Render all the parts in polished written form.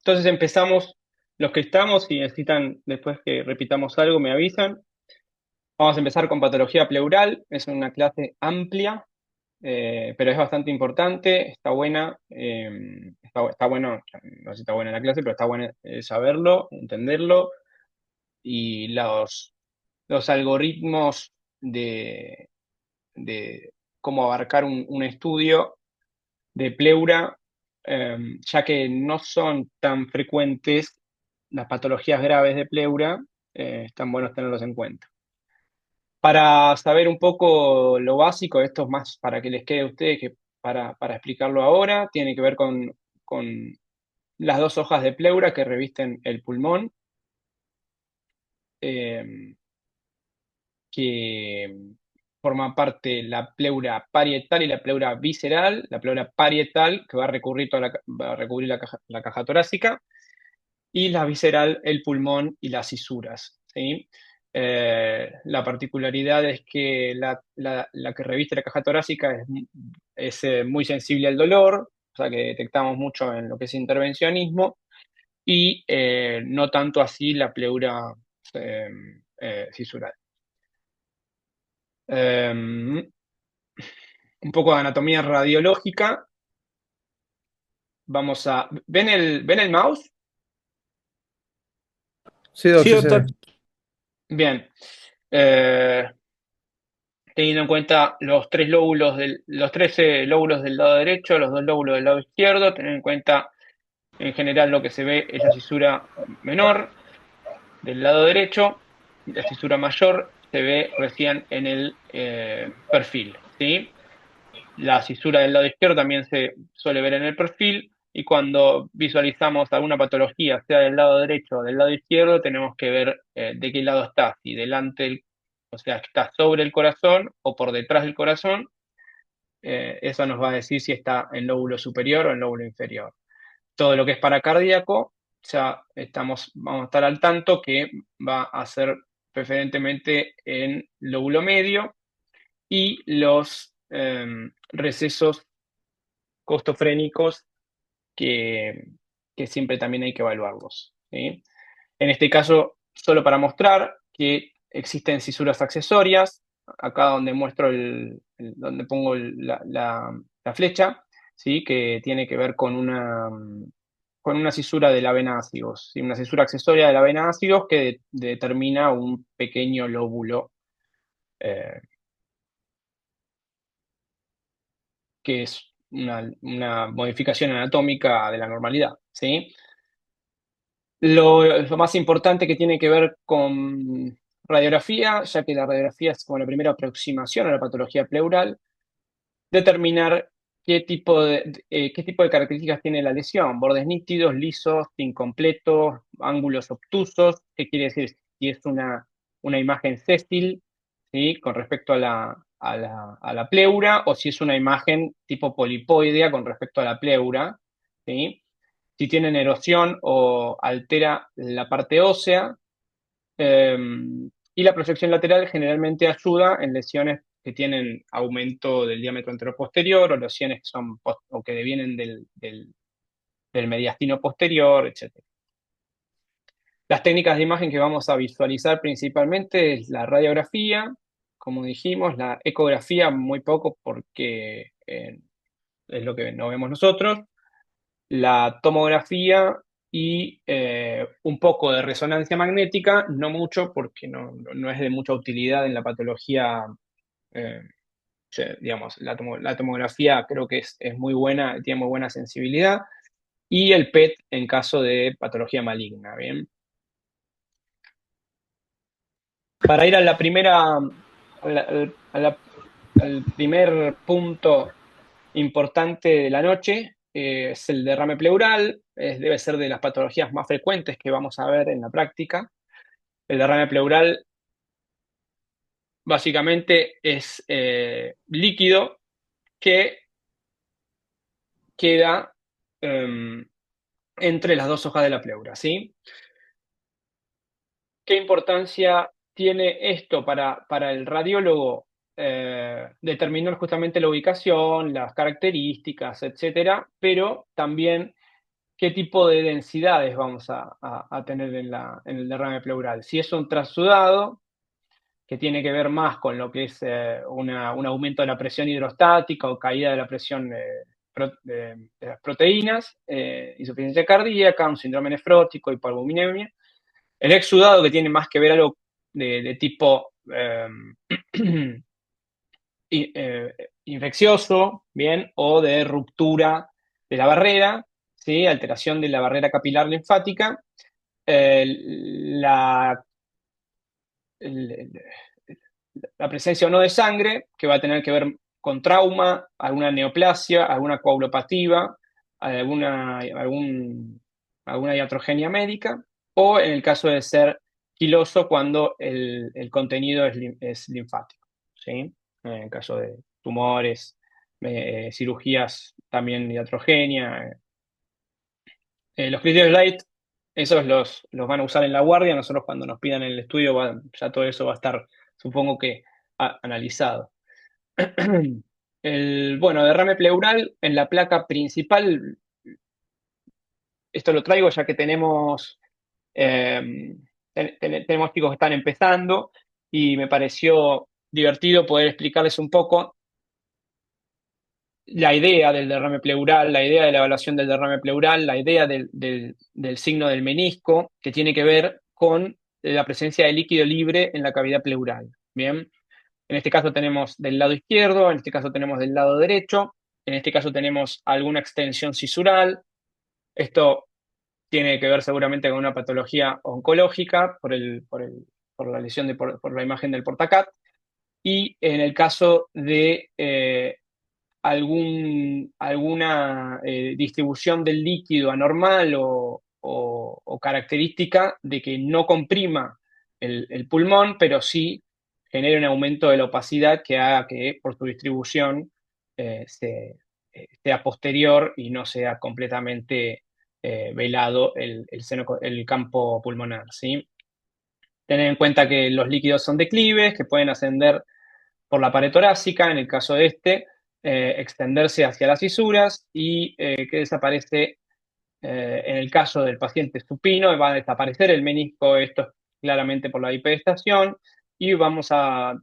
Entonces empezamos, los que estamos, si necesitan después que repitamos algo, me avisan. Vamos a empezar con patología pleural, es una clase amplia, pero es bastante importante, está buena, está bueno, no sé si está buena la clase, pero está bueno saberlo, entenderlo, y los algoritmos de cómo abarcar un estudio de pleura, ya que no son tan frecuentes las patologías graves de pleura, están buenos tenerlos en cuenta. Para saber un poco lo básico, esto es más para que les quede a ustedes que para explicarlo ahora, tiene que ver con las dos hojas de pleura que revisten el pulmón, eh, que forman parte la pleura parietal y la pleura visceral. La pleura parietal, que va a recurrir va a recubrir la caja torácica, y la visceral, el pulmón y las cisuras, ¿sí? La particularidad es que la que reviste la caja torácica es muy sensible al dolor, o sea que detectamos mucho en lo que es intervencionismo, y no tanto así la pleura eh, cisural. Un poco de anatomía radiológica. ¿Ven el mouse? Sí, Doc, Sí, sí se doctor. ve. Bien. Eh, Teniendo en cuenta los 13 lóbulos del lado derecho, los dos lóbulos del lado izquierdo, tener en cuenta en general lo que se ve es la cisura menor del lado derecho, y la cisura mayor se ve recién en el perfil, ¿sí? La cisura del lado izquierdo también se suele ver en el perfil, y cuando visualizamos alguna patología, sea del lado derecho o del lado izquierdo, tenemos que ver de qué lado está, si o sea, está sobre el corazón o por detrás del corazón. Eso nos va a decir si está en lóbulo superior o en lóbulo inferior. Todo lo que es paracardíaco, ya vamos a estar al tanto que va a ser preferentemente en lóbulo medio, y los recesos costofrénicos que, que siempre también hay que evaluarlos, ¿sí? En este caso, solo para mostrar que existen cisuras accesorias, acá donde muestro donde pongo la flecha, ¿sí? Que tiene que ver con una cisura de la vena ácidos, ¿sí? Una cisura accesoria de la vena ácidos que determina un pequeño lóbulo, eh, que es una modificación anatómica de la normalidad, ¿sí? Lo más importante que tiene que ver con radiografía, ya que la radiografía es como la primera aproximación a la patología pleural, determinar qué tipo de características tiene la lesión: bordes nítidos, lisos, incompletos, ángulos obtusos. ¿Qué quiere decir? Si es una imagen séstil, ¿sí? Con respecto a la pleura, o si es una imagen tipo polipoidea con respecto a la pleura, ¿sí? Si tienen erosión o altera la parte ósea. eh, y la proyección lateral generalmente ayuda en lesiones que tienen aumento del diámetro anteroposterior, o lesiones o que devienen del mediastino posterior, etc. Las técnicas de imagen que vamos a visualizar principalmente es la radiografía, como dijimos, la ecografía muy poco porque es lo que no vemos nosotros, la tomografía y un poco de resonancia magnética, no mucho porque no es de mucha utilidad en la patología. eh, digamos, la tomografía creo que es muy buena, tiene muy buena sensibilidad, y el PET en caso de patología maligna, ¿bien? Para ir a la primera, al primer punto importante de la noche, es el derrame pleural. Debe ser de las patologías más frecuentes que vamos a ver en la práctica. El derrame pleural básicamente es líquido que queda entre las dos hojas de la pleura, ¿sí? ¿Qué importancia tiene esto para el radiólogo? Determinar justamente la ubicación, las características, etcétera, pero también qué tipo de densidades vamos a tener en el derrame pleural. Si es un transudado, que tiene que ver más con lo que es un aumento de la presión hidrostática o caída de la presión de las proteínas, insuficiencia cardíaca, un síndrome nefrótico, hipoalbuminemia. El exudado, que tiene más que ver algo de tipo infeccioso, bien, o de ruptura de la barrera, ¿sí? Alteración de la barrera capilar linfática. Eh, la, el- la presencia o no de sangre, que va a tener que ver con trauma, alguna neoplasia, alguna coagulopatía, alguna iatrogenia médica, o en el caso de ser quiloso, cuando el contenido es linfático, ¿sí? En el caso de tumores, cirugías también iatrogenia. Los criterios light, esos los van a usar en la guardia. Nosotros, cuando nos pidan en el estudio, ya todo eso va a estar, supongo que, analizado. Bueno, derrame pleural en la placa principal. Esto lo traigo ya que eh, tenemos chicos que están empezando, y me pareció divertido poder explicarles un poco la idea del derrame pleural, la idea de la evaluación del derrame pleural, la idea del signo del menisco, que tiene que ver con la presencia de líquido libre en la cavidad pleural. Bien, en este caso tenemos del lado izquierdo, en este caso tenemos del lado derecho, en este caso tenemos alguna extensión cisural. Esto tiene que ver seguramente con una patología oncológica por la lesión por la imagen del portacat. Y en el caso de alguna distribución del líquido anormal o característica de que no comprima el pulmón, pero sí genere un aumento de la opacidad que haga que por su distribución sea posterior y no sea completamente velado el campo pulmonar, ¿sí? Tener en cuenta que los líquidos son declives, que pueden ascender por la pared torácica, en el caso de este, extenderse hacia las fisuras, y que desaparece en el caso del paciente supino. Va a desaparecer el menisco, esto es claramente por la bipedestación, y vamos a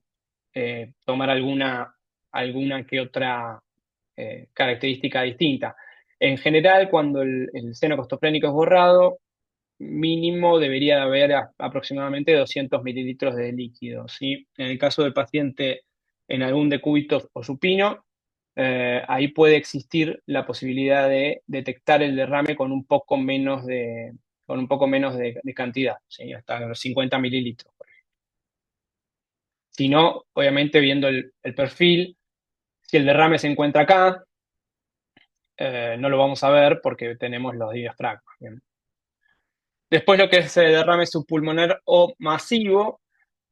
tomar alguna que otra característica distinta. En general, cuando el seno costoplénico es borrado, mínimo debería haber aproximadamente 200 mililitros de líquido, ¿sí? En el caso del paciente en algún decúbito o supino, ahí puede existir la posibilidad de detectar el derrame con un poco menos de cantidad, ¿sí? Hasta los 50 mililitros. Si no, obviamente, viendo el perfil, si el derrame se encuentra acá, no lo vamos a ver porque tenemos los diafragmas. ¿Bien? Después, lo que es el derrame subpulmonar o masivo,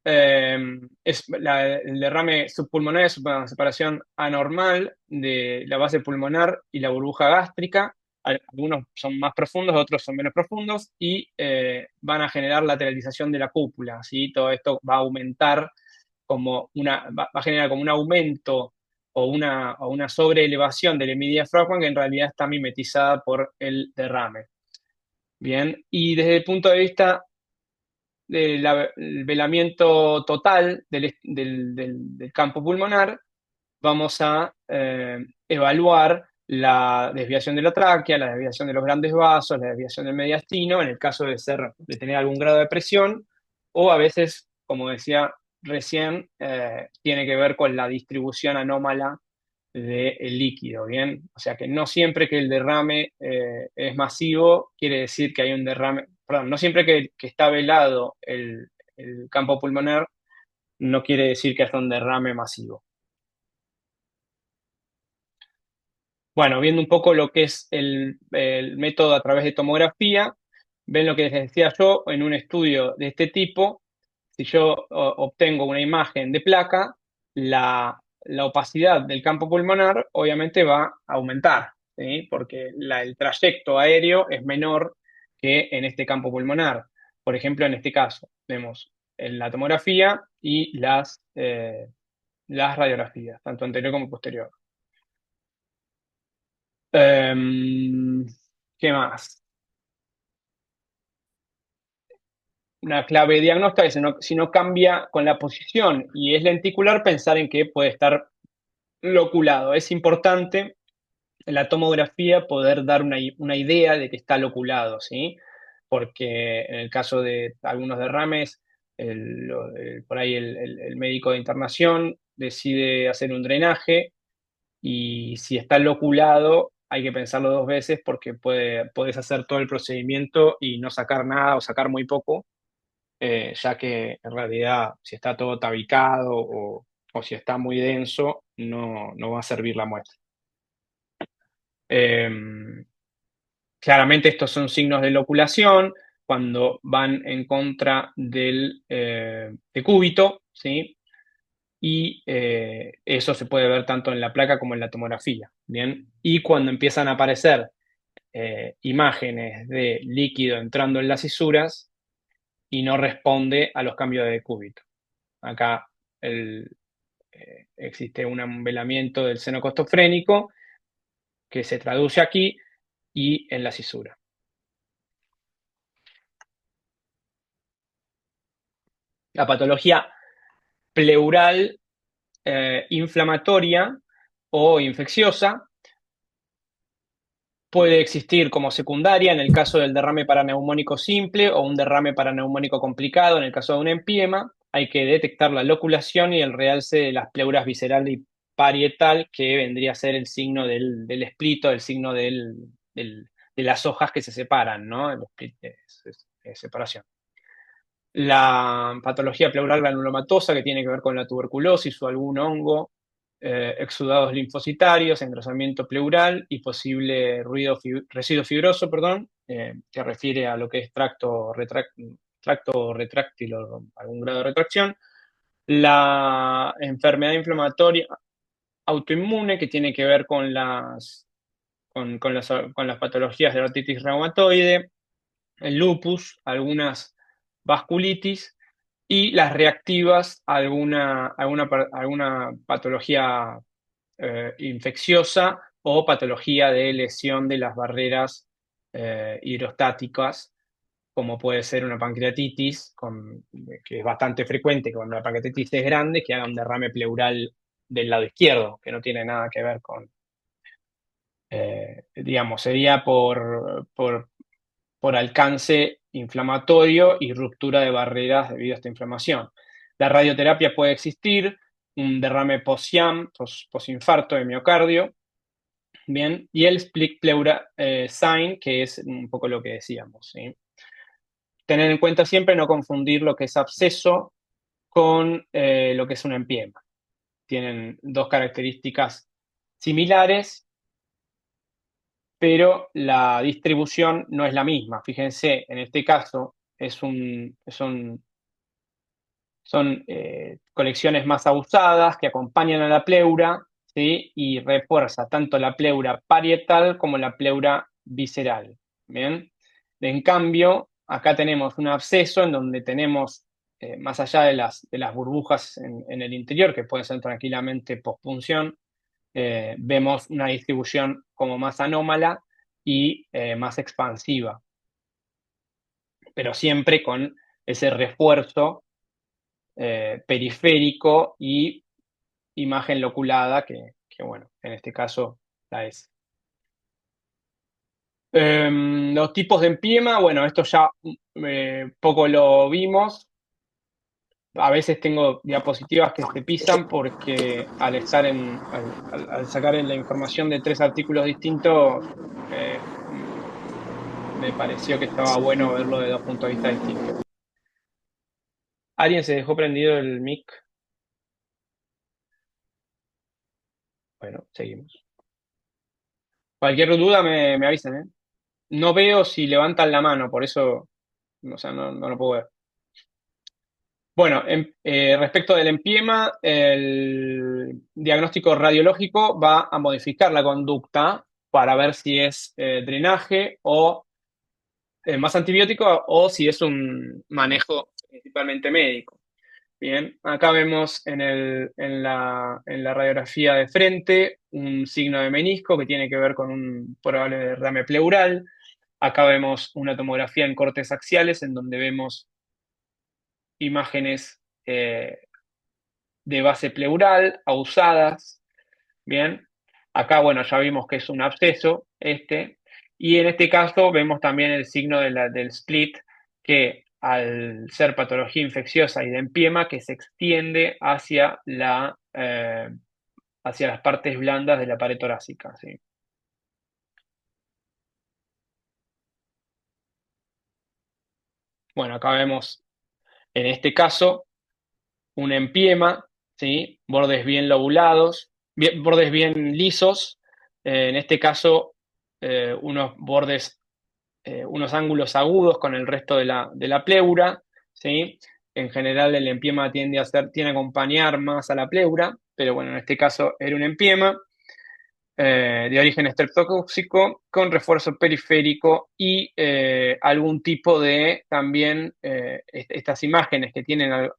el derrame subpulmonar es una separación anormal de la base pulmonar y la burbuja gástrica. Algunos son más profundos, otros son menos profundos, y van a generar lateralización de la cúpula, ¿sí? Todo esto va a aumentar va a generar como un aumento o una sobreelevación del hemidiafragma, que en realidad está mimetizada por el derrame. Bien, y desde el punto de vista del velamiento total del campo pulmonar, vamos a evaluar la desviación de la tráquea, la desviación de los grandes vasos, la desviación del mediastino, en el caso de tener algún grado de presión, o a veces, como decía recién, tiene que ver con la distribución anómala del líquido, ¿bien? O sea que no siempre que el derrame es masivo quiere decir que hay un derrame, perdón, no siempre que está velado el campo pulmonar no quiere decir que haya un derrame masivo. Bueno, viendo un poco lo que es el método a través de tomografía, ven lo que les decía yo. En un estudio de este tipo, si yo obtengo una imagen de placa, la opacidad del campo pulmonar obviamente va a aumentar, ¿sí? Porque el trayecto aéreo es menor que en este campo pulmonar. Por ejemplo, en este caso, vemos en la tomografía y las radiografías, tanto anterior como posterior. Em, ¿Qué más? Una clave diagnóstica es si no cambia con la posición y es lenticular, pensar en que puede estar loculado. Es importante en la tomografía poder dar una idea de que está loculado, ¿sí? Porque en el caso de algunos derrames, por ahí el médico de internación decide hacer un drenaje y si está loculado hay que pensarlo dos veces porque puedes hacer todo el procedimiento y no sacar nada o sacar muy poco, ya que en realidad si está todo tabicado o si está muy denso, no va a servir la muestra. Em, Claramente estos son signos de loculación cuando van en contra del decúbito, ¿sí? Y eso se puede ver tanto en la placa como en la tomografía, ¿bien? Y cuando empiezan a aparecer imágenes de líquido entrando en las cisuras y no responde a los cambios de decúbito. Acá existe un envelamiento del seno costofrénico que se traduce aquí y en la cisura. La patología pleural inflamatoria o infecciosa puede existir como secundaria en el caso del derrame paraneumónico simple o un derrame paraneumónico complicado en el caso de un empiema. Hay que detectar la loculación y el realce de las pleuras visceral y parietal, que vendría a ser el signo del esplito, el signo de las hojas que se separan, ¿no? El split es separación. La patología pleural granulomatosa, que tiene que ver con la tuberculosis o algún hongo, exudados linfocitarios, engrosamiento pleural y posible residuo fibroso, perdón, que refiere a lo que es tracto retráctil o algún grado de retracción. La enfermedad inflamatoria autoinmune, que tiene que ver con las patologías de artritis reumatoide, el lupus, algunas vasculitis y las reactivas a alguna patología infecciosa o patología de lesión de las barreras hidrostáticas, como puede ser una pancreatitis, que es bastante frecuente cuando la pancreatitis es grande, que haga un derrame pleural del lado izquierdo, que no tiene nada que ver con, digamos, sería por alcance inflamatorio y ruptura de barreras debido a esta inflamación. La radioterapia puede existir, un derrame post-SIAM, post-infarto de miocardio, bien, y el split pleura sign, que es un poco lo que decíamos, ¿sí? Tener en cuenta siempre no confundir lo que es absceso con lo que es un empiema. Tienen dos características similares, pero la distribución no es la misma. Fíjense, en este caso son colecciones más abusadas que acompañan a la pleura, ¿sí? Y refuerza tanto la pleura parietal como la pleura visceral. ¿Bien? En cambio, acá tenemos un absceso en donde tenemos, más allá de las burbujas en el interior, que pueden ser tranquilamente pospunción, vemos una distribución como más anómala y más expansiva, pero siempre con ese refuerzo periférico y imagen loculada, que bueno, en este caso la es. Los tipos de empiema, bueno, esto ya poco lo vimos. A veces tengo diapositivas que se pisan porque al sacar la información de tres artículos distintos, me pareció que estaba bueno verlo de dos puntos de vista distintos. ¿Alguien se dejó prendido el mic? Bueno, seguimos. Cualquier duda me avisan, ¿eh? No veo si levantan la mano, por eso, o sea, no lo puedo ver. Bueno, respecto del empiema, el diagnóstico radiológico va a modificar la conducta para ver si es drenaje o más antibiótico o si es un manejo principalmente médico. Bien, acá vemos en la radiografía de frente un signo de menisco que tiene que ver con un probable derrame pleural. Acá vemos una tomografía en cortes axiales en donde vemos imágenes de base pleural, ausadas, ¿bien? Acá, bueno, ya vimos que es un absceso y en este caso vemos también el signo del split, que al ser patología infecciosa y de empiema, que se extiende hacia las partes blandas de la pared torácica, ¿sí? Bueno, acá vemos, en este caso, un empiema, ¿sí? Bordes bien lobulados, bordes bien lisos, en este caso, unos bordes, unos ángulos agudos con el resto de la pleura, ¿sí? En general, el empiema tiende a acompañar más a la pleura, pero bueno, en este caso era un empiema de origen estreptocóxico con refuerzo periférico y algún tipo de también estas imágenes que tienen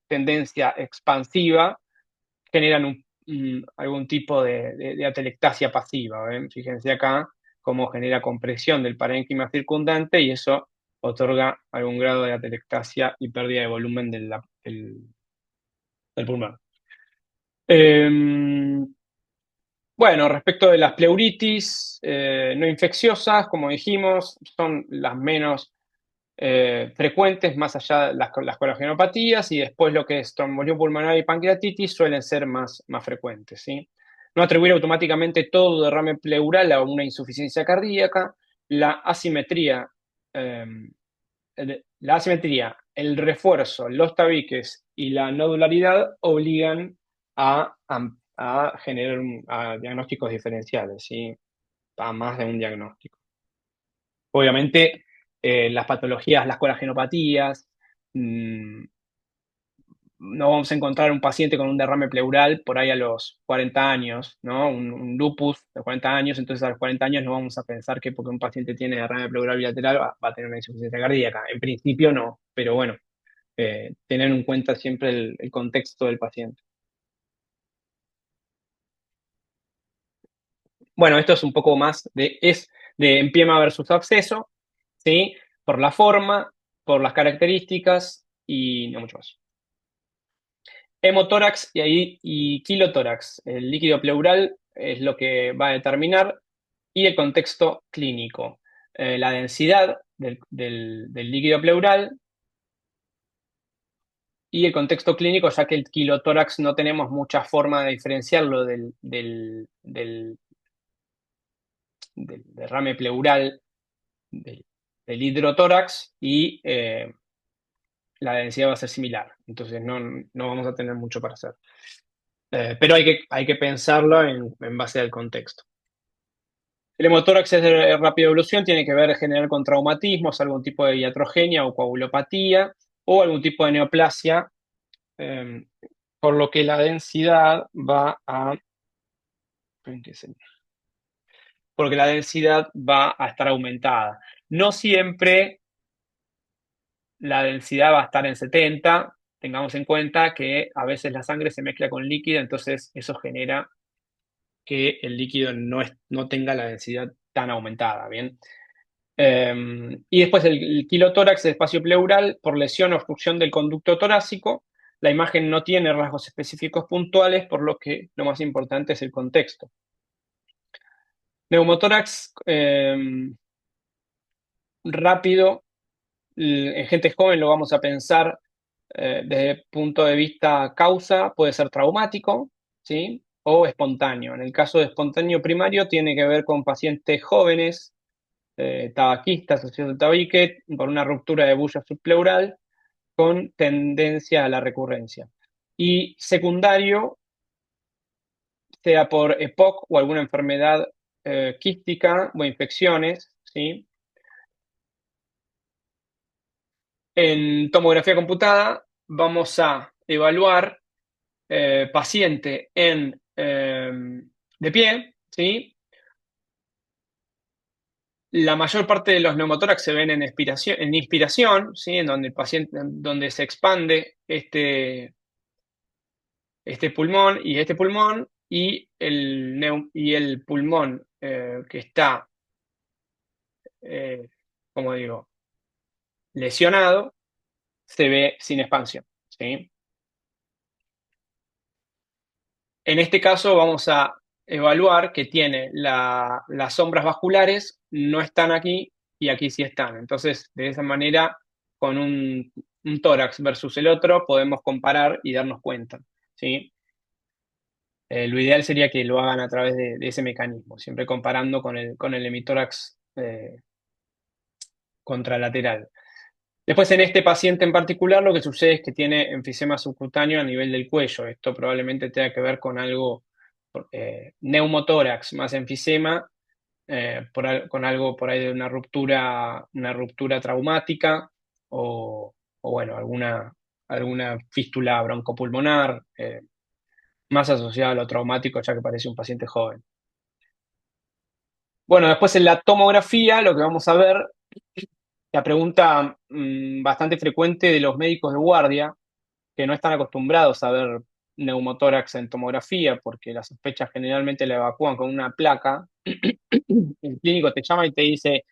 tendencia expansiva generan algún tipo de atelectasia pasiva. ¿Ven? Fíjense acá cómo genera compresión del parénquima circundante y eso otorga algún grado de atelectasia y pérdida de volumen del pulmón. Bueno, respecto de las pleuritis no infecciosas, como dijimos, son las menos frecuentes, más allá de las coagulopatía, y después lo que es tromboembolismo pulmonar y pancreatitis suelen ser más frecuentes, ¿sí? No atribuir automáticamente todo derrame pleural a una insuficiencia cardíaca, la asimetría, eh, el refuerzo, los tabiques y la nodularidad obligan a generar a diagnósticos diferenciales, ¿sí? A más de un diagnóstico. Obviamente, las patologías, las colagenopatías, no vamos a encontrar un paciente con un derrame pleural por ahí a los 40 años, ¿no? Un lupus de 40 años, entonces a los 40 años no vamos a pensar que porque un paciente tiene derrame pleural bilateral va a tener una insuficiencia cardíaca. En principio no, pero bueno, tener en cuenta siempre el contexto del paciente. Bueno, esto es un poco más es de empiema versus absceso, ¿sí? Por la forma, por las características y no mucho más. Hemotórax y kilotórax, el líquido pleural es lo que va a determinar y el contexto clínico. La densidad del líquido pleural y el contexto clínico, ya que el kilotórax no tenemos mucha forma de diferenciarlo del derrame pleural del hidrotórax y la densidad va a ser similar. Entonces no vamos a tener mucho para hacer. Pero hay que pensarlo en base al contexto. El hemotórax es de rápida evolución, tiene que ver en general con traumatismos, algún tipo de iatrogenia o coagulopatía o algún tipo de neoplasia, eh, por lo que la densidad va a. Porque la densidad va a estar aumentada. No siempre la densidad va a estar en 70. Tengamos en cuenta que a veces la sangre se mezcla con líquido, entonces eso genera que el líquido no tenga la densidad tan aumentada, ¿bien? Y después el kilotórax, el espacio pleural, por lesión o obstrucción del conducto torácico. La imagen no tiene rasgos específicos puntuales, por lo que lo más importante es el contexto. Neumotórax rápido, en gente joven lo vamos a pensar desde el punto de vista causa, puede ser traumático, ¿sí? O espontáneo. En el caso de espontáneo primario tiene que ver con pacientes jóvenes, tabaquistas, asociados al tabique, por una ruptura de bulla subpleural con tendencia a la recurrencia. Y secundario, sea por EPOC o alguna enfermedad quística o infecciones, ¿sí? En tomografía computada vamos a evaluar paciente de pie, ¿sí? La mayor parte de los neumotórax se ven en inspiración, ¿sí? En donde el paciente, donde se expande este pulmón y el pulmón que está eh, como digo, lesionado, se ve sin expansión, ¿sí? En este caso vamos a evaluar que tiene las sombras vasculares, no están aquí y aquí sí están. Entonces, de esa manera, con un tórax versus el otro, podemos comparar y darnos cuenta, ¿sí? Lo ideal sería que lo hagan a través de ese mecanismo, siempre comparando con el hemitórax contralateral. Después, en este paciente en particular, lo que sucede es que tiene enfisema subcutáneo a nivel del cuello. Esto probablemente tenga que ver con algo, neumotórax más enfisema, con algo por ahí de una ruptura traumática o bueno, alguna fístula broncopulmonar, más asociada a lo traumático, ya que parece un paciente joven. Bueno, después en la tomografía, lo que vamos a ver, la pregunta bastante frecuente de los médicos de guardia, que no están acostumbrados a ver neumotórax en tomografía, porque las sospechas generalmente la evacúan con una placa. El clínico te llama y te dice,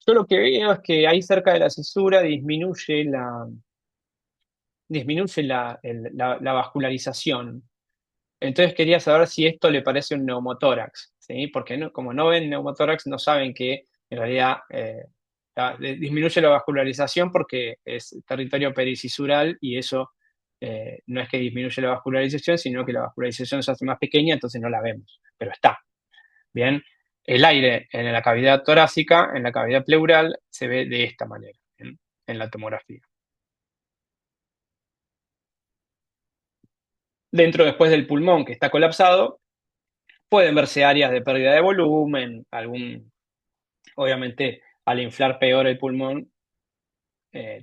yo lo que veo es que ahí cerca de la cisura disminuye la vascularización. Entonces quería saber si esto le parece un neumotórax, ¿sí? Porque como no ven neumotórax, no saben que en realidad disminuye la vascularización porque es territorio pericisural y eso no es que disminuye la vascularización, sino que la vascularización se hace más pequeña, entonces no la vemos, pero está. Bien, el aire en la cavidad torácica, en la cavidad pleural, se ve de esta manera, ¿bien? En la tomografía. Dentro después del pulmón que está colapsado, pueden verse áreas de pérdida de volumen, obviamente al inflar peor el pulmón,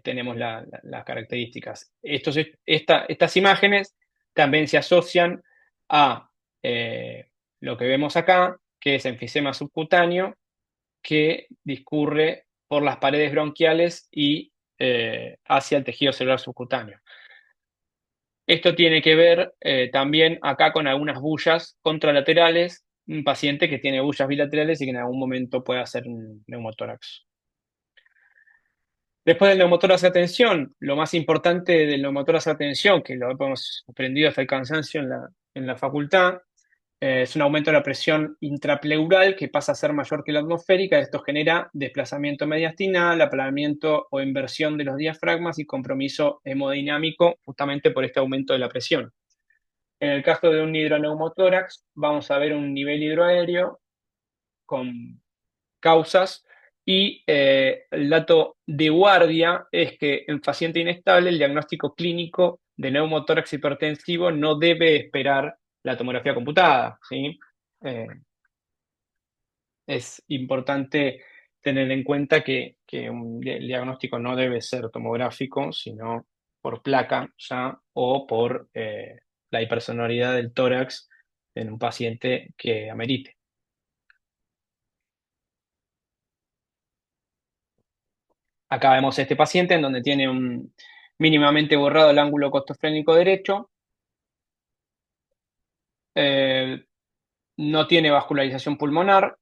tenemos las características. Estas imágenes también se asocian a lo que vemos acá, que es enfisema subcutáneo, que discurre por las paredes bronquiales y hacia el tejido celular subcutáneo. Esto tiene que ver también acá con algunas bullas contralaterales, un paciente que tiene bullas bilaterales y que en algún momento puede hacer un neumotórax. Después del neumotórax de atención, lo más importante del neumotórax de atención, que lo hemos aprendido hasta el cansancio en la facultad, es un aumento de la presión intrapleural que pasa a ser mayor que la atmosférica. Esto genera desplazamiento mediastinal, aplanamiento o inversión de los diafragmas y compromiso hemodinámico justamente por este aumento de la presión. En el caso de un hidroneumotórax, vamos a ver un nivel hidroaéreo con causas y el dato de guardia es que en paciente inestable el diagnóstico clínico de neumotórax hipertensivo no debe esperar la tomografía computada, ¿sí? Eh, es importante tener en cuenta que el diagnóstico no debe ser tomográfico, sino por placa ya o por la hipersonoridad del tórax en un paciente que amerite. Acá vemos este paciente en donde tiene mínimamente borrado el ángulo costofrénico derecho, eh, no tiene vascularización pulmonar,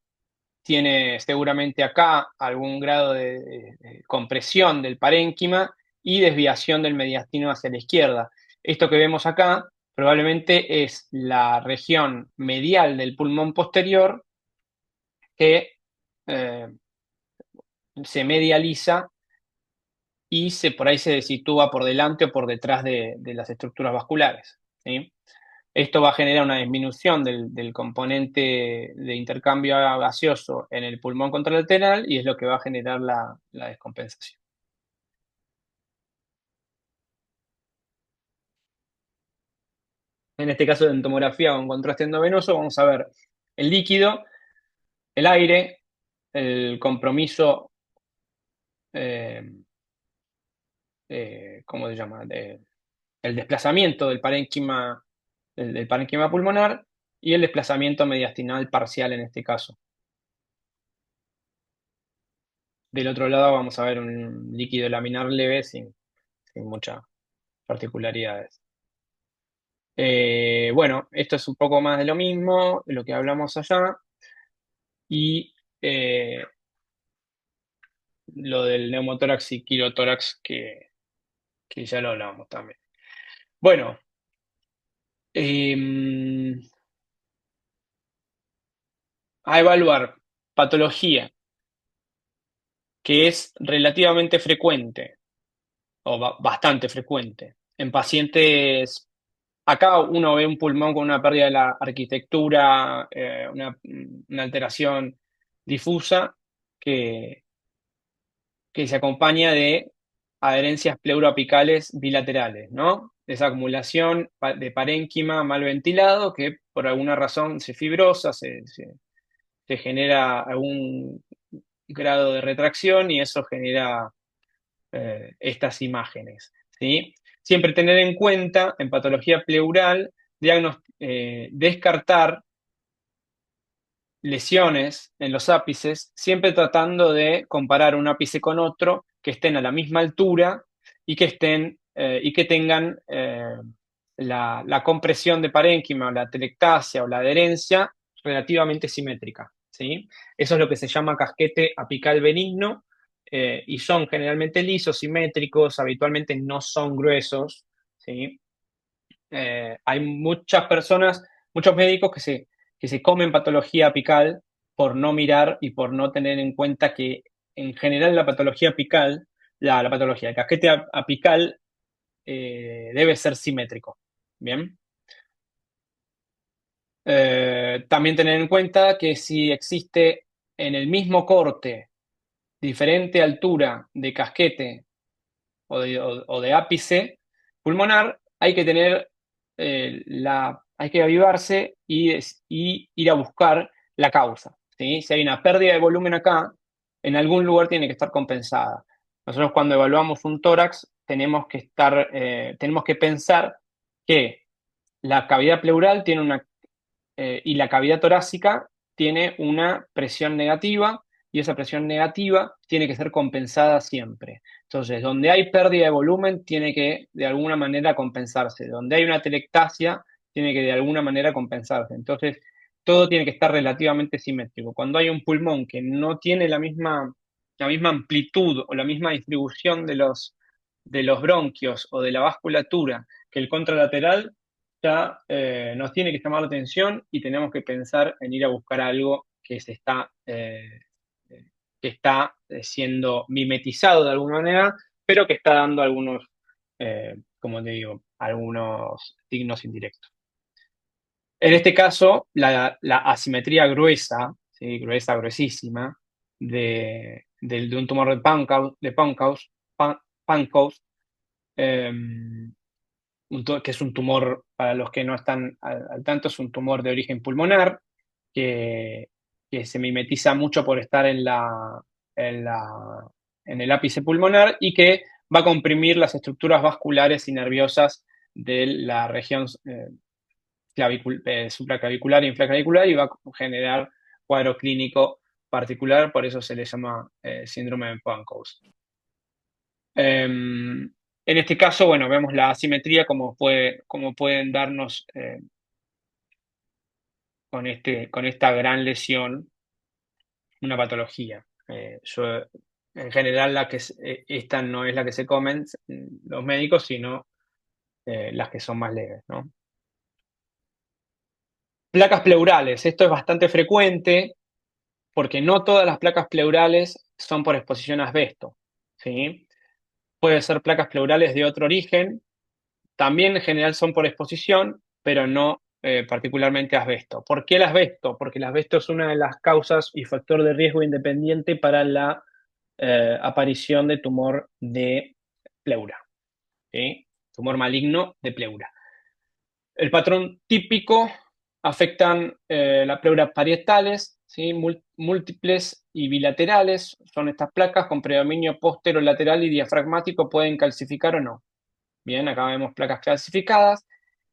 tiene seguramente acá algún grado de compresión del parénquima y desviación del mediastino hacia la izquierda. Esto que vemos acá probablemente es la región medial del pulmón posterior que eh, se medializa y por ahí se sitúa por delante o por detrás de las estructuras vasculares, ¿sí? Esto va a generar una disminución del componente de intercambio gaseoso en el pulmón contralateral y es lo que va a generar la descompensación. En este caso de tomografía con contraste endovenoso vamos a ver el líquido, el aire, el compromiso, eh, ¿cómo se llama? El desplazamiento del parénquima pulmonar y el desplazamiento mediastinal parcial en este caso. Del otro lado vamos a ver un líquido laminar leve sin muchas particularidades. Bueno, esto es un poco más de lo mismo, de lo que hablamos allá. Y lo del neumotórax y quirotórax que ya lo hablamos también. Bueno, a evaluar patología que es relativamente frecuente o bastante frecuente en pacientes. Acá uno ve un pulmón con una pérdida de la arquitectura, una alteración difusa que, que se acompaña de adherencias pleuroapicales bilaterales, ¿no? Esa acumulación de parénquima mal ventilado que por alguna razón se fibrosa, se genera algún grado de retracción y eso genera estas imágenes, ¿sí? Siempre tener en cuenta en patología pleural descartar lesiones en los ápices, siempre tratando de comparar un ápice con otro que estén a la misma altura y y que tengan la compresión de parénquima o la telectasia o la adherencia relativamente simétrica, ¿sí? Eso es lo que se llama casquete apical benigno y son generalmente lisos, simétricos, habitualmente no son gruesos, ¿sí? Hay muchas personas, muchos médicos que se comen patología apical por no mirar y por no tener en cuenta que en general la patología apical, la patología, el casquete apical debe ser simétrico. Bien. También tener en cuenta que si existe en el mismo corte diferente altura de casquete o de ápice pulmonar, hay que tener hay que avivarse y ir a buscar la causa, ¿sí? Si hay una pérdida de volumen acá, en algún lugar tiene que estar compensada. Nosotros cuando evaluamos un tórax tenemos que pensar que la cavidad pleural tiene y la cavidad torácica tiene una presión negativa y esa presión negativa tiene que ser compensada siempre. Entonces, donde hay pérdida de volumen, tiene que de alguna manera compensarse. Donde hay una telectasia, tiene que de alguna manera compensarse. Entonces, todo tiene que estar relativamente simétrico. Cuando hay un pulmón que no tiene la misma amplitud o la misma distribución de los bronquios o de la vasculatura que el contralateral, ya nos tiene que llamar la atención y tenemos que pensar en ir a buscar algo que está siendo mimetizado de alguna manera, pero que está dando como te digo, algunos signos indirectos. En este caso, la asimetría gruesa, ¿sí? Gruesa, gruesísima, de un tumor Pancoast, que es un tumor, para los que no están al tanto, es un tumor de origen pulmonar, que, que se mimetiza mucho por estar en en el ápice pulmonar y que va a comprimir las estructuras vasculares y nerviosas de la región supraclavicular e infraclavicular y va a generar cuadro clínico particular, por eso se le llama síndrome de Pancoast. En este caso, bueno, vemos la asimetría como pueden darnos con esta gran lesión una patología. En general, esta no es la que se comen los médicos, sino las que son más leves, ¿no? Placas pleurales. Esto es bastante frecuente porque no todas las placas pleurales son por exposición a asbesto, ¿sí? Puede ser placas pleurales de otro origen. También en general son por exposición, pero no particularmente asbesto. ¿Por qué el asbesto? Porque el asbesto es una de las causas y factor de riesgo independiente para la aparición de tumor de pleura, ¿sí? Tumor maligno de pleura. El patrón típico afectan las pleuras parietales, ¿sí? Múltiples y bilaterales. Son estas placas con predominio posterolateral y diafragmático, pueden calcificar o no. Bien, acá vemos placas calcificadas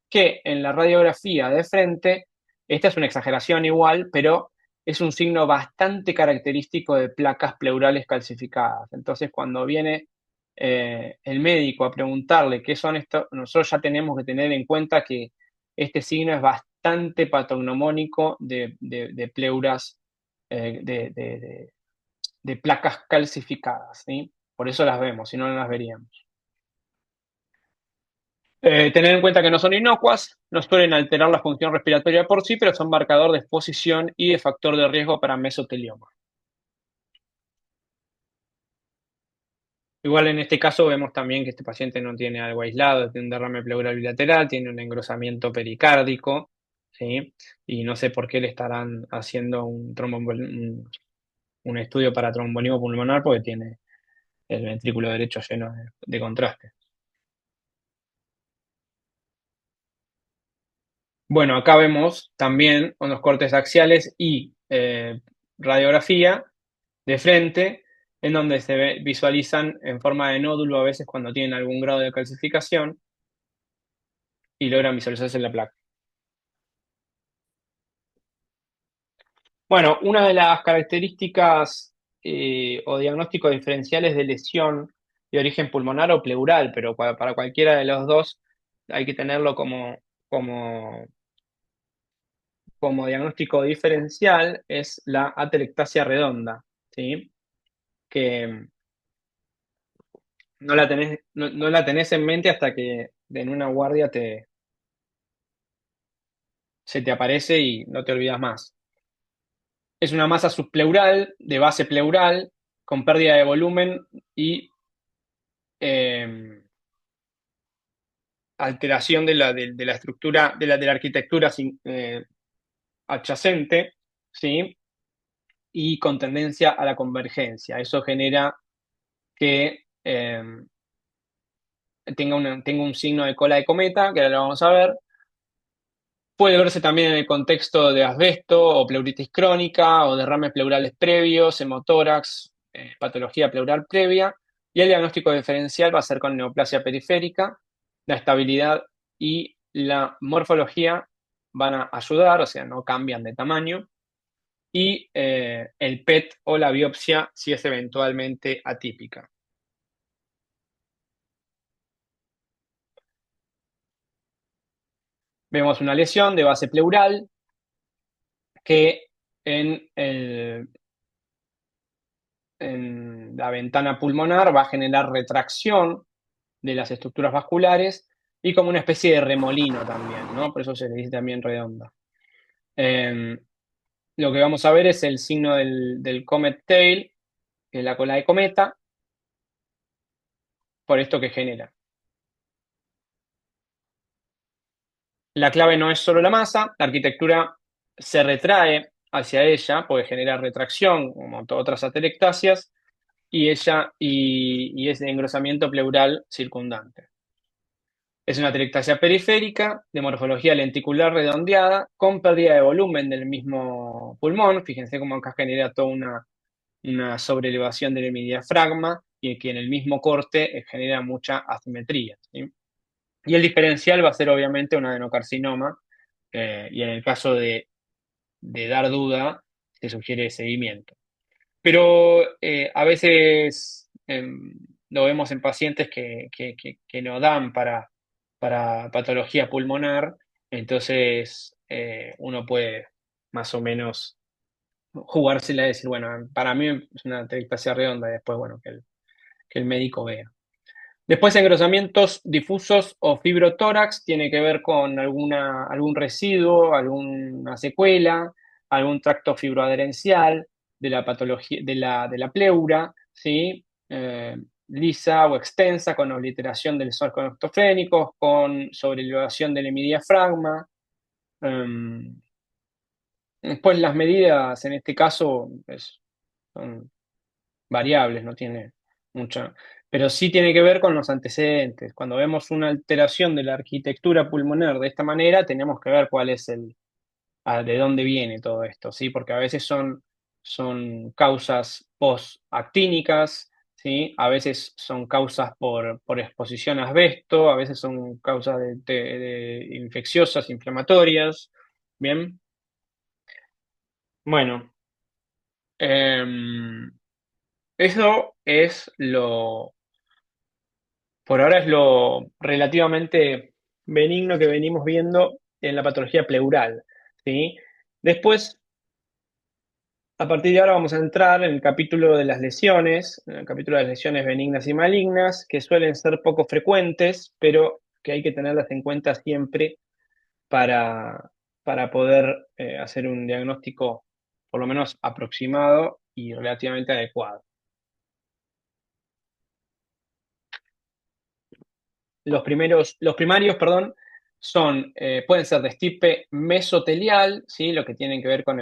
que en la radiografía de frente, esta es una exageración igual, pero es un signo bastante característico de placas pleurales calcificadas. Entonces, cuando viene el médico a preguntarle qué son estos, nosotros ya tenemos que tener en cuenta que este signo es bastante patognomónico de pleuras, de de placas calcificadas, ¿sí? Por eso las vemos, si no, no las veríamos. Tener en cuenta que no son inocuas, no suelen alterar la función respiratoria por sí, pero son marcador de exposición y de factor de riesgo para mesotelioma. Igual en este caso vemos también que este paciente no tiene algo aislado, tiene un derrame pleural bilateral, tiene un engrosamiento pericárdico, ¿sí? Y no sé por qué le estarán haciendo un estudio para trombonismo pulmonar porque tiene el ventrículo derecho lleno de contraste. Bueno, acá vemos también unos cortes axiales y radiografía de frente, en donde visualizan en forma de nódulo a veces cuando tienen algún grado de calcificación y logran visualizarse en la placa. Bueno, una de las características o diagnósticos diferenciales de lesión de origen pulmonar o pleural, pero para cualquiera de los dos hay que tenerlo como, como diagnóstico diferencial, es la atelectasia redonda, ¿sí? Que no la tenés en mente hasta que en una guardia se te aparece y no te olvidas más. Es una masa subpleural, de base pleural, con pérdida de volumen y eh, alteración de la estructura, de la arquitectura adyacente, ¿sí? Y con tendencia a la convergencia. Eso genera que tenga un signo de cola de cometa, que ahora lo vamos a ver. Puede verse también en el contexto de asbesto o pleuritis crónica o derrames pleurales previos, hemotórax, patología pleural previa. Y el diagnóstico diferencial va a ser con neoplasia periférica. La estabilidad y la morfología van a ayudar, o sea, no cambian de tamaño. Y el PET o la biopsia si es eventualmente atípica. Vemos una lesión de base pleural que en en la ventana pulmonar va a generar retracción de las estructuras vasculares y como una especie de remolino también, ¿no? Por eso se le dice también redonda. Eh, lo que vamos a ver es el signo del comet tail, que es la cola de cometa, por esto que genera. La clave no es solo la masa, la arquitectura se retrae hacia ella, porque genera retracción, como otras atelectasias, y es de engrosamiento pleural circundante. Es una atelectasia periférica de morfología lenticular redondeada con pérdida de volumen del mismo pulmón. Fíjense cómo acá genera toda una sobreelevación del diafragma y que en el mismo corte genera mucha asimetría, ¿sí? Y el diferencial va a ser obviamente un adenocarcinoma y en el caso de dar duda se sugiere seguimiento. Pero a veces lo vemos en pacientes que no dan para patología pulmonar, entonces uno puede más o menos jugársela y decir, bueno, para mí es una atelectasia redonda y después, bueno, que el médico vea. Después, engrosamientos difusos o fibrotórax tiene que ver con algún residuo, alguna secuela, algún tracto fibroadherencial de la patología de la pleura, ¿sí? Lisa o extensa, con obliteración del surco octofrénico, con sobreelevación del hemidiafragma. Después, las medidas en este caso son variables, no tiene mucha, pero sí tiene que ver con los antecedentes. Cuando vemos una alteración de la arquitectura pulmonar de esta manera, tenemos que ver cuál es de dónde viene todo esto, ¿sí? Porque a veces son causas postactínicas, ¿sí? A veces son causas por exposición a asbesto, a veces son causas de infecciosas, inflamatorias, ¿bien? Bueno, em, eso es por ahora es lo relativamente benigno que venimos viendo en la patología pleural, ¿sí? Después A partir de ahora vamos a entrar en el capítulo de las lesiones, en el capítulo de las lesiones benignas y malignas, que suelen ser poco frecuentes, pero que hay que tenerlas en cuenta siempre para, para poder hacer un diagnóstico por lo menos aproximado y relativamente adecuado. Los primarios, perdón, pueden ser de estirpe mesotelial, ¿sí? Lo que tienen que ver con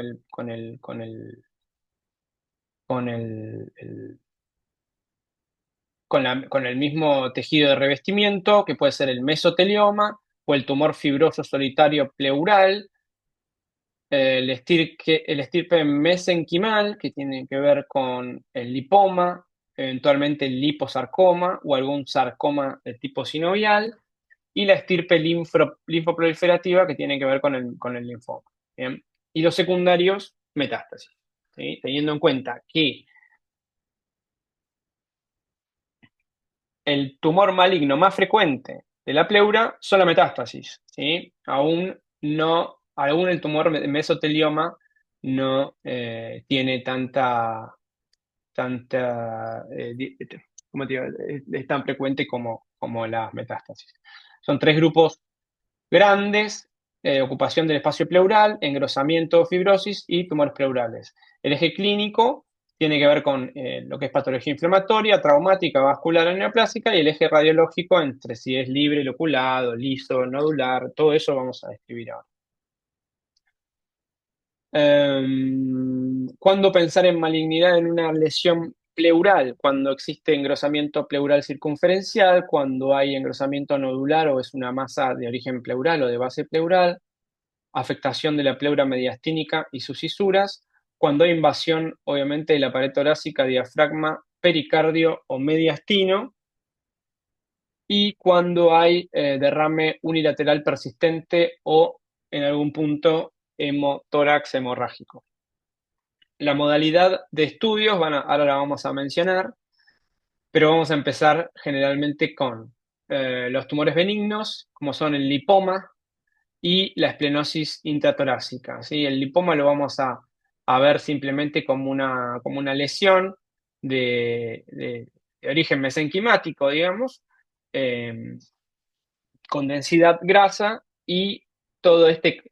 el mismo tejido de revestimiento, que puede ser el mesotelioma o el tumor fibroso solitario pleural, el estirpe mesenquimal, que tiene que ver con el lipoma, eventualmente el liposarcoma o algún sarcoma de tipo sinovial, y la estirpe linfoproliferativa, que tiene que ver con el linfoma. ¿Bien? Y los secundarios, metástasis. ¿Sí? Teniendo en cuenta que el tumor maligno más frecuente de la pleura son la metástasis, ¿sí? Aún el tumor mesotelioma no tiene ¿cómo te digo? Es tan frecuente como la metástasis. Son tres grupos grandes: ocupación del espacio pleural, engrosamiento, fibrosis y tumores pleurales. El eje clínico tiene que ver con lo que es patología inflamatoria, traumática, vascular o neoplásica, y el eje radiológico entre si es libre, loculado, liso, nodular, todo eso vamos a describir ahora. ¿Cuándo pensar en malignidad en una lesión pleural? Cuando existe engrosamiento pleural circunferencial, cuando hay engrosamiento nodular o es una masa de origen pleural o de base pleural, afectación de la pleura mediastínica y sus fisuras, cuando hay invasión, obviamente, de la pared torácica, diafragma, pericardio o mediastino, y cuando hay derrame unilateral persistente o, en algún punto, hemotórax hemorrágico. La modalidad de estudios, ahora la vamos a mencionar, pero vamos a empezar generalmente con los tumores benignos, como son el lipoma y la esplenosis intratorácica, ¿sí? El lipoma lo vamos a ver simplemente como una lesión de origen mesenquimático, digamos, eh, con densidad grasa y todo este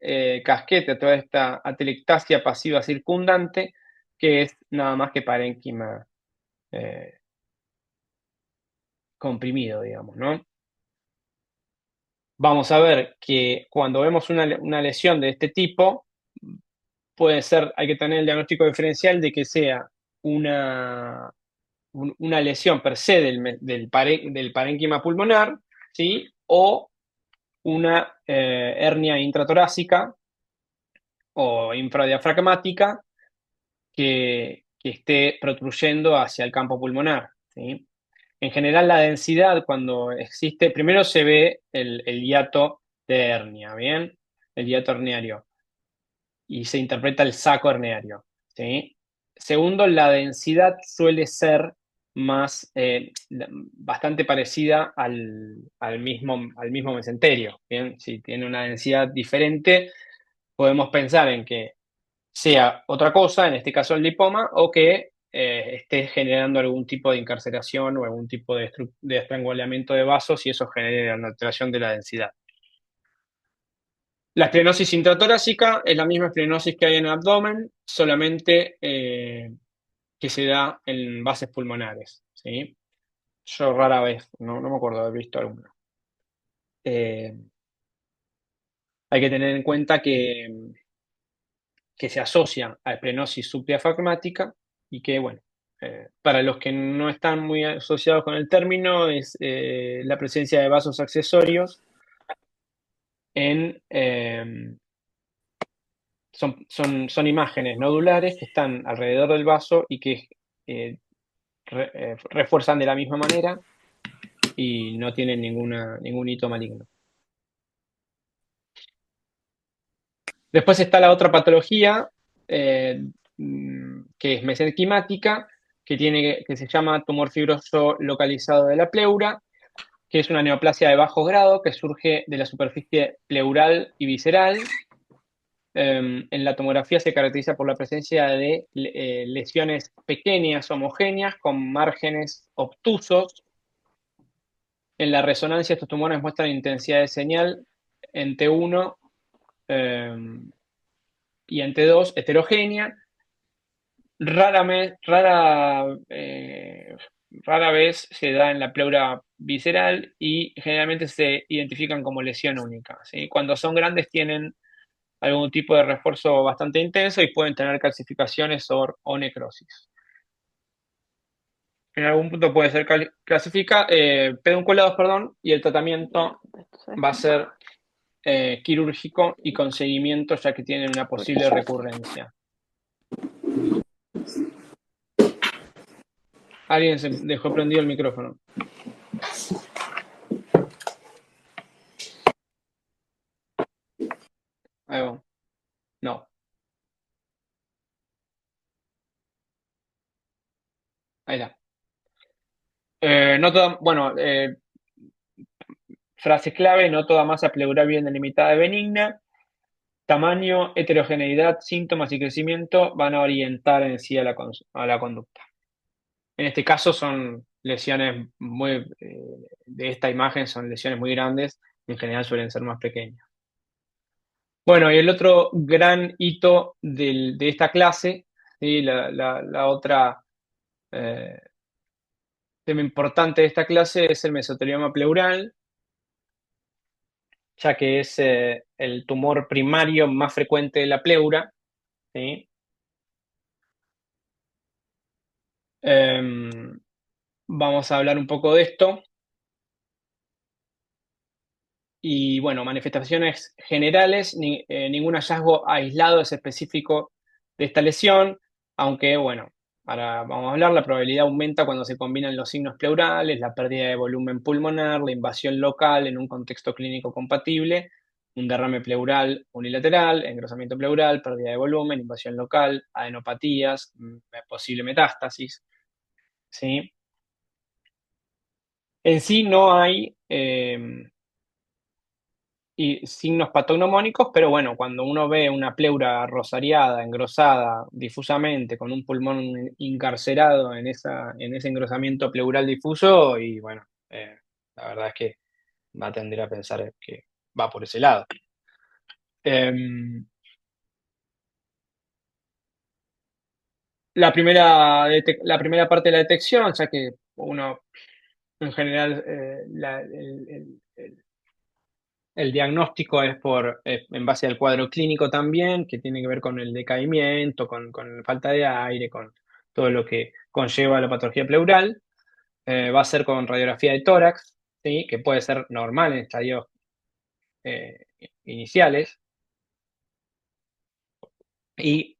casquete, toda esta atelectasia pasiva circundante, que es nada más que parénquima eh, comprimido, digamos, ¿no? Vamos a ver que cuando vemos una lesión de este tipo, hay que tener el diagnóstico diferencial de que sea una lesión per se del parénquima pulmonar, ¿sí? O una hernia intratorácica o infradiafragmática que esté protruyendo hacia el campo pulmonar, ¿sí? En general, la densidad, cuando existe, primero se ve el hiato de hernia, ¿bien? El hiato herniario, y se interpreta el saco herniario, ¿sí? Segundo, la densidad suele ser bastante parecida al mismo mesenterio, ¿bien? Si tiene una densidad diferente, podemos pensar en que sea otra cosa, en este caso el lipoma, o que esté generando algún tipo de incarceración o algún tipo de estrangulamiento de vasos, y eso genere una alteración de la densidad. La esplenosis intratorácica es la misma esplenosis que hay en el abdomen, solamente que se da en bases pulmonares, ¿sí? Yo rara vez, no me acuerdo de haber visto alguna. Eh, Hay que tener en cuenta que se asocia a esplenosis subdiafragmática y que, bueno, para los que no están muy asociados con el término, es la presencia de vasos accesorios son imágenes nodulares que están alrededor del vaso y que eh, refuerzan de la misma manera y no tienen ningún hito maligno. Después está la otra patología, que es mesenquimática, que se llama tumor fibroso localizado de la pleura, que es una neoplasia de bajo grado que surge de la superficie pleural y visceral, En la tomografía se caracteriza por la presencia de lesiones pequeñas, homogéneas, con márgenes obtusos. En la resonancia, estos tumores muestran intensidad de señal en T1 eh, y en T2 heterogénea. Rara, rara vez se da en la pleura visceral y generalmente se identifican como lesión única, ¿sí? Cuando son grandes tienen algún tipo de refuerzo bastante intenso y pueden tener calcificaciones o necrosis. En algún punto puede ser pedunculados, perdón, y el tratamiento va a ser quirúrgico y con seguimiento, ya que tienen una posible recurrencia. Alguien se dejó prendido el micrófono. Ahí va. No, ahí está. No toda, bueno, frase clave, no toda masa pleural bien delimitada y benigna. Tamaño, heterogeneidad, síntomas y crecimiento van a orientar en sí a a la conducta. En este caso son lesiones de esta imagen son lesiones muy grandes, en general suelen ser más pequeñas. Bueno, y el otro gran hito de esta clase, ¿sí? La otra eh, tema importante de esta clase es el mesotelioma pleural, ya que es el tumor primario más frecuente de la pleura, ¿sí? Em, Vamos a hablar un poco de esto. Y bueno, manifestaciones generales, ningún hallazgo aislado es específico de esta lesión, aunque bueno, ahora vamos a hablar, la probabilidad aumenta cuando se combinan los signos pleurales, la pérdida de volumen pulmonar, la invasión local en un contexto clínico compatible, un derrame pleural unilateral, engrosamiento pleural, pérdida de volumen, invasión local, adenopatías, posible metástasis, ¿sí? En sí no hay y signos patognomónicos, pero bueno, cuando uno ve una pleura rosariada, engrosada difusamente, con un pulmón encarcerado en ese engrosamiento pleural difuso, y bueno, la verdad es que va a tender a pensar que va por ese lado. Em, la primera parte de la detección, ya que uno en general el diagnóstico es en base al cuadro clínico también, que tiene que ver con el decaimiento, con falta de aire, con todo lo que conlleva la patología pleural. Va a ser con radiografía de tórax, ¿sí? Que puede ser normal en estadios eh, iniciales. Y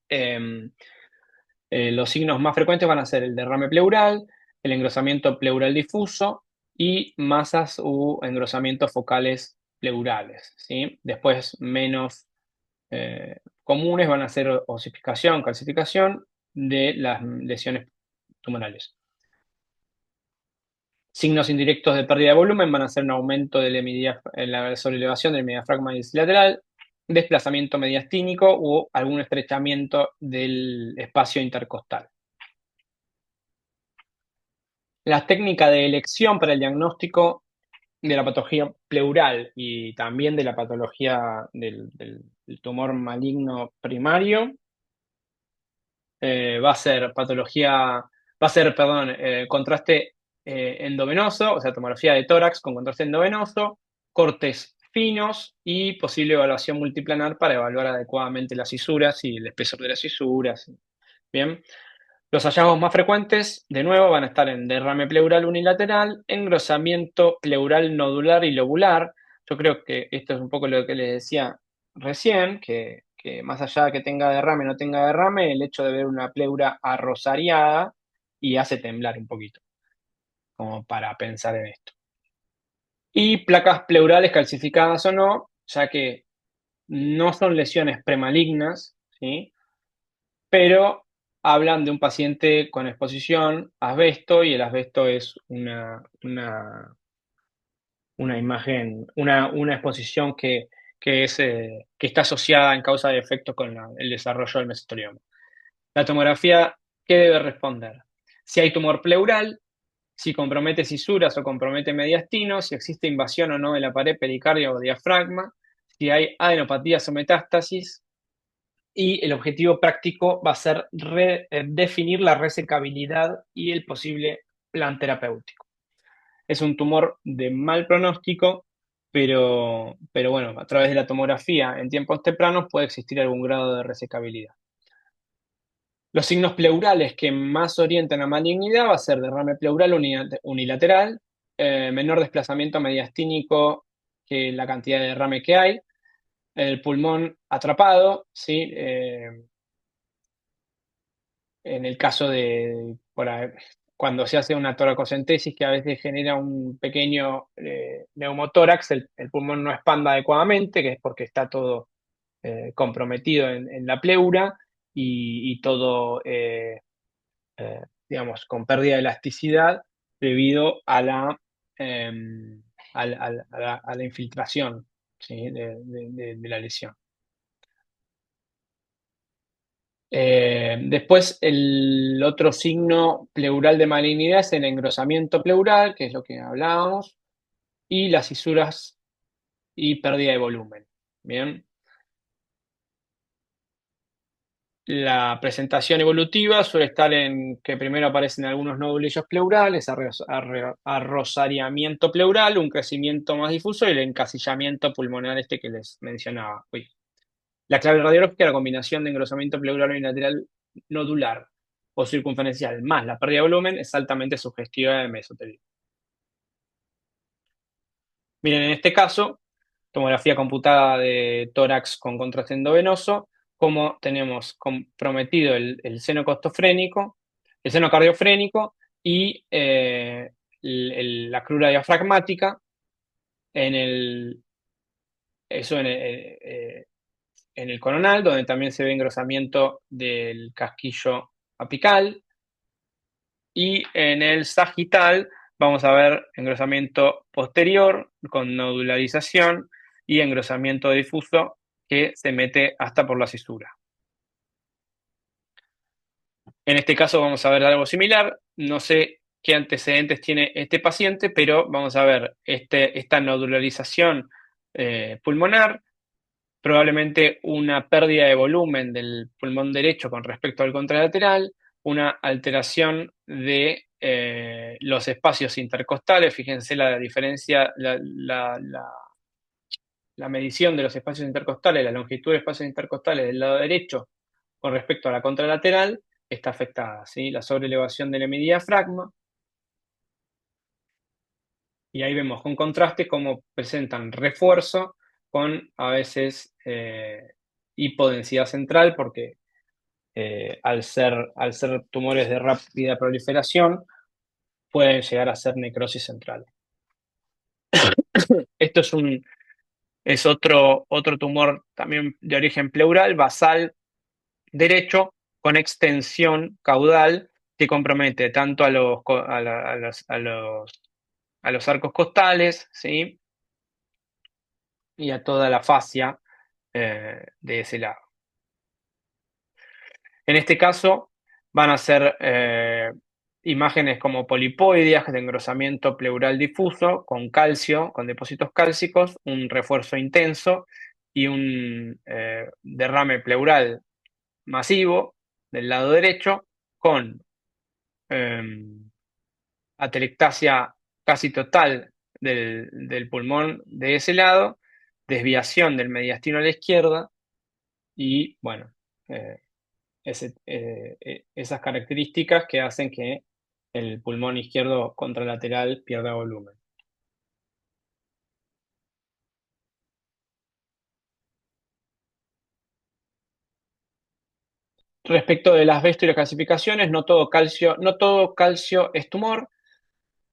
los signos más frecuentes van a ser el derrame pleural, el engrosamiento pleural difuso y masas u engrosamientos focales pleurales, ¿sí? Después menos comunes van a ser osificación, calcificación de las lesiones tumorales. Signos indirectos de pérdida de volumen van a ser un aumento de la sobrelevación del diafragma lateral, desplazamiento mediastínico o algún estrechamiento del espacio intercostal. La técnica de elección para el diagnóstico de la patología pleural y también de la patología del tumor maligno primario perdón, contraste endovenoso, o sea, tomografía de tórax con contraste endovenoso, cortes finos y posible evaluación multiplanar para evaluar adecuadamente las cisuras y el espesor de las cisuras. Bien. Los hallazgos más frecuentes, de nuevo, van a estar en derrame pleural unilateral, engrosamiento pleural nodular y lobular. Yo creo que esto es un poco lo que les decía recién, que más allá de que tenga derrame o no tenga derrame, el hecho de ver una pleura arrosariada y hace temblar un poquito, como para pensar en esto. Y placas pleurales calcificadas o no, ya que no son lesiones premalignas, ¿sí? Pero hablan de un paciente con exposición a asbesto y el asbesto es una imagen, una exposición que está asociada en causa de efecto con el desarrollo del mesotelioma. La tomografía, ¿qué debe responder? Si hay tumor pleural, si compromete cisuras o compromete mediastino, si existe invasión o no de la pared pericardio o diafragma, si hay adenopatías o metástasis, y el objetivo práctico va a ser definir la resecabilidad y el posible plan terapéutico. Es un tumor de mal pronóstico, pero bueno, a través de la tomografía en tiempos tempranos puede existir algún grado de resecabilidad. Los signos pleurales que más orientan a malignidad va a ser derrame pleural unilateral, menor desplazamiento mediastínico que la cantidad de derrame que hay, el pulmón atrapado, ¿sí? En el caso de cuando se hace una toracocentesis que a veces genera un pequeño neumotórax, el pulmón no expanda adecuadamente, que es porque está todo comprometido en la pleura y todo, digamos, con pérdida de elasticidad debido a la infiltración, ¿sí? de la lesión. Después, el otro signo pleural de malignidad es el engrosamiento pleural, que es lo que hablábamos, y las cisuras y pérdida de volumen. Bien. La presentación evolutiva suele estar en que primero aparecen algunos nódulos pleurales, arrosariamiento pleural, un crecimiento más difuso y el encasillamiento pulmonar este que les mencionaba. Uy. La clave radiológica es la combinación de engrosamiento pleural unilateral nodular o circunferencial más la pérdida de volumen es altamente sugestiva de mesotelio. Miren, en este caso, tomografía computada de tórax con contraste endovenoso, como tenemos comprometido el seno costofrénico, el seno cardiofrénico y la crura diafragmática en eso en el coronal, donde también se ve engrosamiento del casquillo apical, y en el sagital vamos a ver engrosamiento posterior con nodularización y engrosamiento difuso que se mete hasta por la cisura. En este caso vamos a ver algo similar. No sé qué antecedentes tiene este paciente, pero vamos a ver esta nodularización pulmonar, probablemente una pérdida de volumen del pulmón derecho con respecto al contralateral, una alteración de los espacios intercostales. Fíjense la diferencia, la medición de los espacios intercostales, la longitud de espacios intercostales del lado derecho con respecto a la contralateral está afectada, ¿sí? La sobreelevación del hemidiafragma. Y ahí vemos con contraste cómo presentan refuerzo con a veces hipodensidad central, porque al ser tumores de rápida proliferación, pueden llegar a ser necrosis central. Esto es otro tumor también de origen pleural, basal derecho, con extensión caudal, que compromete tanto a los arcos costales, ¿sí? Y a toda la fascia de ese lado. En este caso van a ser imágenes como polipoideas de engrosamiento pleural difuso con calcio, con depósitos cálcicos, un refuerzo intenso y un derrame pleural masivo del lado derecho con atelectasia casi total del pulmón de ese lado, desviación del mediastino a la izquierda y, bueno, esas características que hacen que el pulmón izquierdo contralateral pierda volumen. Respecto de las asbesto y las clasificaciones, no todo calcio es tumor.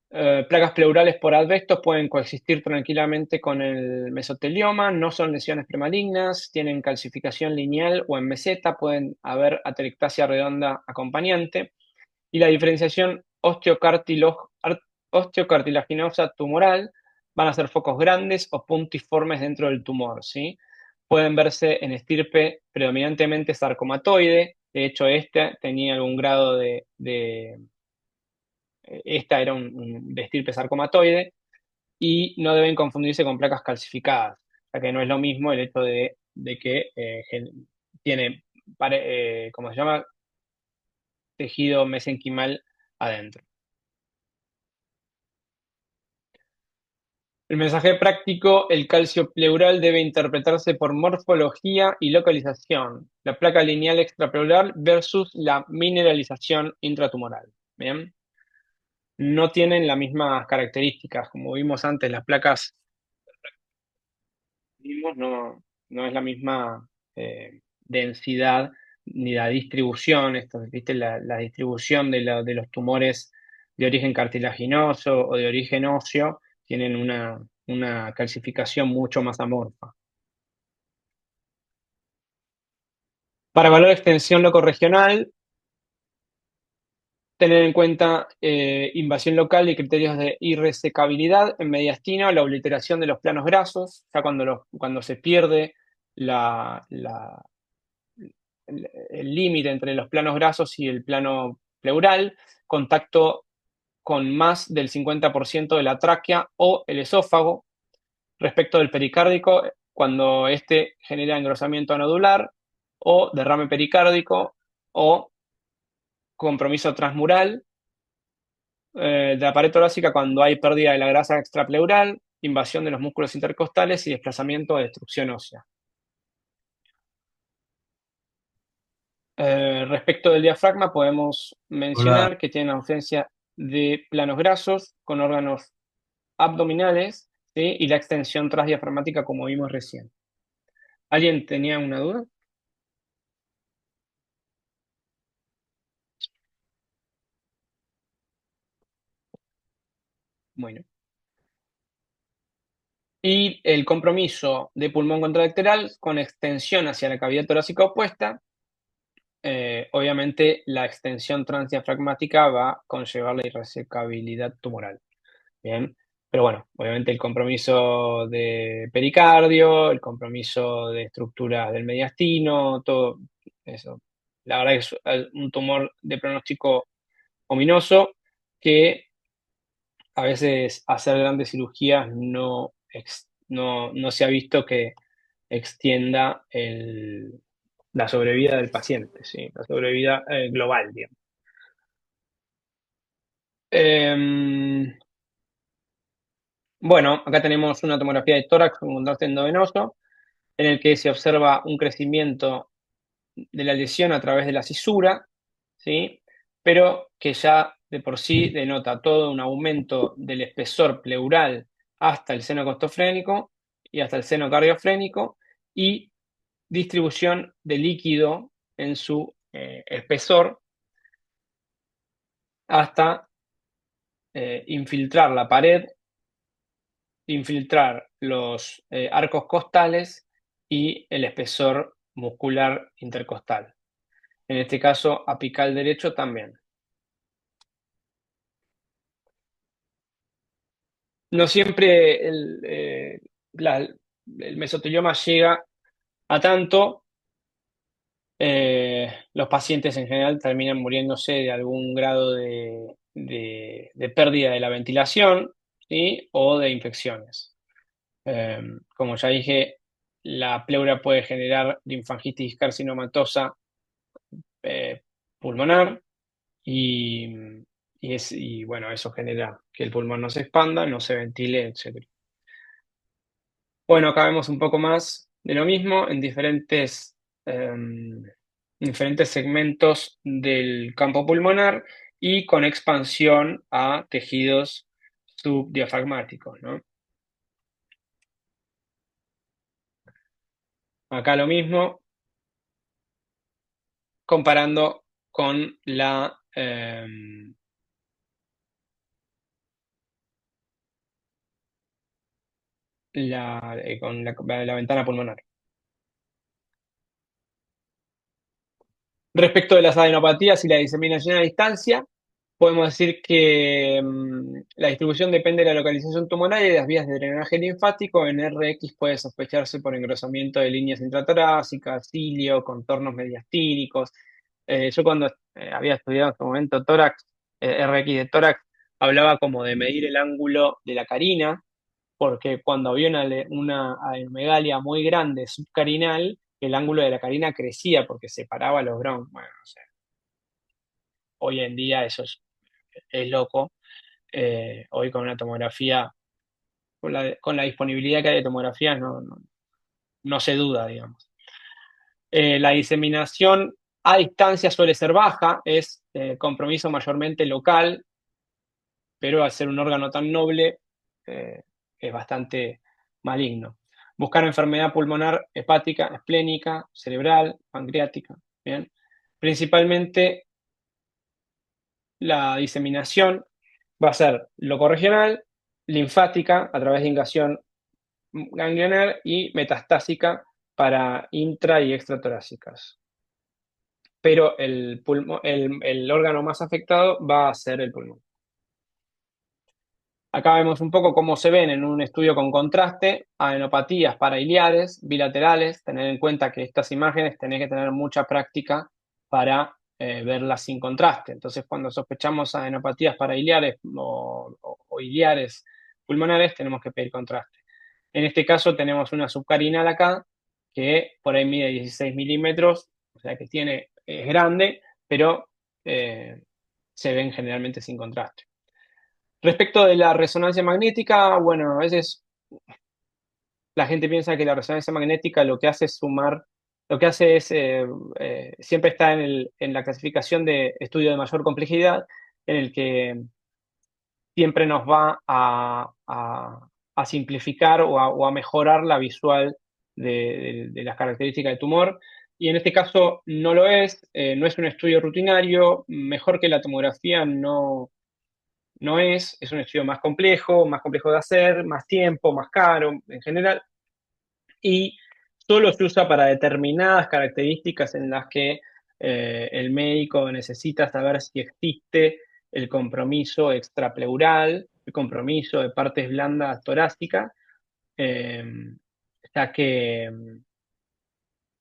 Plagas pleurales por asbesto pueden coexistir tranquilamente con el mesotelioma, no son lesiones premalignas, tienen calcificación lineal o en meseta, pueden haber atelectasia redonda acompañante. Y la diferenciación osteocartilaginosa tumoral van a ser focos grandes o puntiformes dentro del tumor, ¿sí? Pueden verse en estirpe predominantemente sarcomatoide. De hecho, esta tenía algún grado esta era de estirpe sarcomatoide y no deben confundirse con placas calcificadas, ya que no es lo mismo el hecho de que tiene, ¿cómo se llama? Tejido mesenquimal adentro. El mensaje práctico, el calcio pleural debe interpretarse por morfología y localización, la placa lineal extrapleural versus la mineralización intratumoral. ¿Bien? No tienen las mismas características, como vimos antes, las placas vimos, no es la misma densidad ni la distribución, esto, ¿viste? La distribución de los tumores de origen cartilaginoso o de origen óseo tienen una calcificación mucho más amorfa. Para evaluar extensión locorregional, tener en cuenta invasión local y criterios de irresecabilidad en mediastino, la obliteración de los planos grasos, ya cuando se pierde el límite entre los planos grasos y el plano pleural, contacto con más del 50% de la tráquea o el esófago, respecto del pericárdico, cuando éste genera engrosamiento nodular o derrame pericárdico o compromiso transmural, de la pared torácica cuando hay pérdida de la grasa extrapleural, invasión de los músculos intercostales y desplazamiento o destrucción ósea. Respecto del diafragma, podemos Hola, mencionar que tiene ausencia de planos grasos con órganos abdominales, ¿sí? Y la extensión transdiafragmática, como vimos recién. ¿Alguien tenía una duda? Bueno. Y el compromiso de pulmón contralateral con extensión hacia la cavidad torácica opuesta, obviamente la extensión transdiafragmática va a conllevar la irresecabilidad tumoral. Bien, pero bueno, obviamente el compromiso de pericardio, el compromiso de estructuras del mediastino, todo eso. La verdad que es un tumor de pronóstico ominoso que a veces hacer grandes cirugías no se ha visto que extienda la sobrevida del paciente, ¿sí? La sobrevida global, digamos. Em, bueno, acá tenemos una tomografía de tórax con contraste endovenoso, en el que se observa un crecimiento de la lesión a través de la cisura, ¿sí? Pero que ya de por sí denota todo un aumento del espesor pleural hasta el seno costofrénico y hasta el seno cardiofrénico y distribución de líquido en su espesor hasta infiltrar la pared, infiltrar los arcos costales y el espesor muscular intercostal. En este caso, apical derecho también. No siempre el mesotelioma llega a tanto. Los pacientes en general terminan muriéndose de algún grado de pérdida de la ventilación, ¿sí? O de infecciones. Como ya dije, la pleura puede generar linfangitis carcinomatosa eh, pulmonar y, y bueno, eso genera que el pulmón no se expanda, no se ventile, etc. Bueno, acá vemos un poco más de lo mismo en diferentes segmentos del campo pulmonar y con expansión a tejidos subdiafragmáticos, ¿no? Acá lo mismo, comparando con la ventana pulmonar. Respecto de las adenopatías y la diseminación a distancia, podemos decir que La distribución depende de la localización tumoral y de las vías de drenaje linfático. En RX puede sospecharse por engrosamiento de líneas intratorácicas, cilio, contornos mediastínicos. Yo cuando había estudiado en su momento tórax, RX de tórax, hablaba como de medir el ángulo de la carina, porque cuando había una adenomegalia muy grande subcarinal, el ángulo de la carina crecía porque separaba los bronquios. Bueno, o sea, hoy en día eso es loco. Hoy con una tomografía, con la disponibilidad que hay de tomografías, no se duda, digamos. La diseminación a distancia suele ser baja, es compromiso mayormente local, pero al ser un órgano tan noble, eh, es bastante maligno. Buscar enfermedad pulmonar, hepática, esplénica, cerebral, pancreática. ¿Bien? Principalmente la diseminación va a ser locorregional, linfática a través de invasión ganglionar y metastásica para intra y extratorácicas. Pero el órgano más afectado va a ser el pulmón. Acá vemos un poco cómo se ven en un estudio con contraste adenopatías parailiares, bilaterales. Tener en cuenta que estas imágenes tenés que tener mucha práctica para verlas sin contraste. Entonces, cuando sospechamos adenopatías parailiares o iliares pulmonares, tenemos que pedir contraste. En este caso tenemos una subcarinal acá, que por ahí mide 16 milímetros, o sea que es grande, pero se ven generalmente sin contraste. Respecto de la resonancia magnética, bueno, a veces la gente piensa que la resonancia magnética lo que hace es sumar, lo que hace es, siempre está en la clasificación de estudio de mayor complejidad, en el que siempre nos va a simplificar o a mejorar la visual de las características del tumor. Y en este caso no lo es, no es un estudio rutinario, mejor que la tomografía no es un estudio más complejo de hacer, más tiempo, más caro en general, y solo se usa para determinadas características en las que el médico necesita saber si existe el compromiso extrapleural, el compromiso de partes blandas torácicas, eh, ya que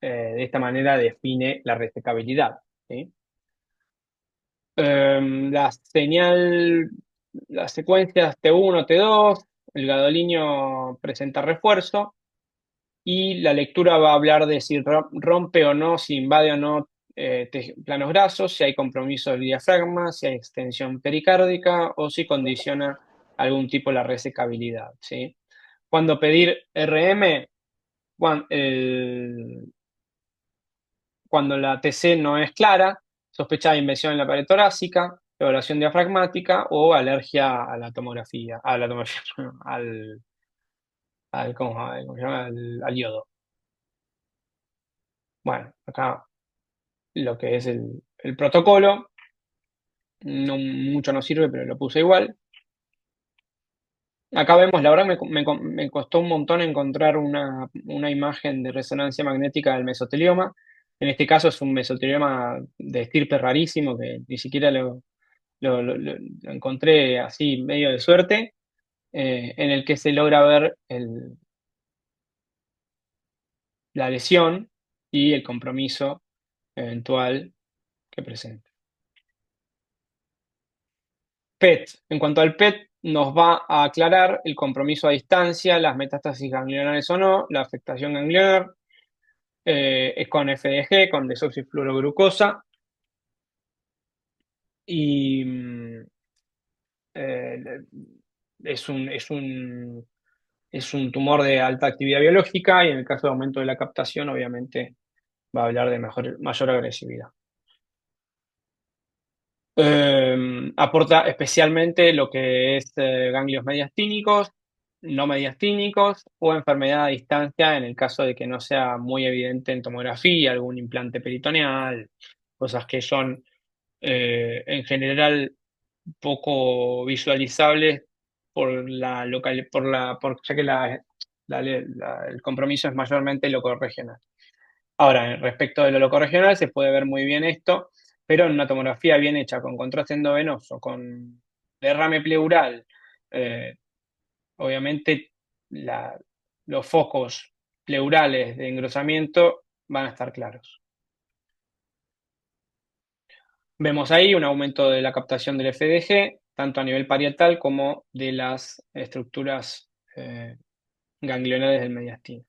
de esta manera define la resecabilidad. ¿Sí? La señal, las secuencias T1, T2, el gadolinio presenta refuerzo y la lectura va a hablar de si rompe o no, si invade o no planos grasos, si hay compromiso del diafragma, si hay extensión pericárdica o si condiciona algún tipo la resecabilidad. ¿Sí? Cuando pedir RM, cuando la TC no es clara, sospecha de invasión en la pared torácica, evaluación diafragmática o alergia a la tomografía, ¿cómo se llama? Al yodo. Bueno, acá lo que es el protocolo, no, mucho no sirve, pero lo puse igual. Acá vemos, la verdad me costó un montón encontrar una imagen de resonancia magnética del mesotelioma. En este caso es un mesotelioma de estirpe rarísimo que ni siquiera lo encontré así medio de suerte, en el que se logra ver la lesión y el compromiso eventual que presenta. PET. En cuanto al PET, nos va a aclarar el compromiso a distancia, las metástasis ganglionares o no, la afectación ganglionar, es con FDG, con desoxifluoroglucosa, y eh, es un tumor de alta actividad biológica y en el caso de aumento de la captación, obviamente, va a hablar de mayor agresividad. Aporta especialmente lo que es ganglios mediastínicos, no mediastínicos o enfermedad a distancia en el caso de que no sea muy evidente en tomografía, algún implante peritoneal, cosas que son en general poco visualizables ya que el compromiso es mayormente locorregional. Ahora, respecto de lo locorregional, se puede ver muy bien esto, pero en una tomografía bien hecha, con contraste endovenoso, con derrame pleural eh, obviamente la- los focos pleurales de engrosamiento van a estar claros. Vemos ahí un aumento de la captación del FDG, tanto a nivel parietal como de las estructuras ganglionales del mediastino.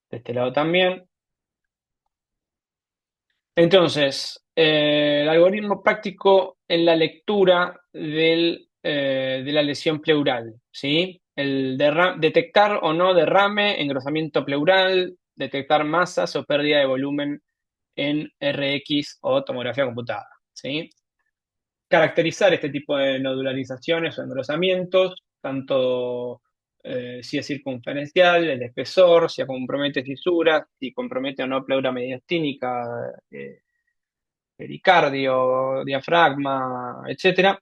De este lado también. Entonces, el algoritmo práctico en la lectura de la lesión pleural, ¿sí? Detectar o no derrame, engrosamiento pleural, detectar masas o pérdida de volumen en RX o tomografía computada, ¿sí? Caracterizar este tipo de nodularizaciones o engrosamientos, tanto si es circunferencial, el espesor, si compromete fisuras, si compromete o no pleura mediastínica, pericardio, diafragma, etcétera.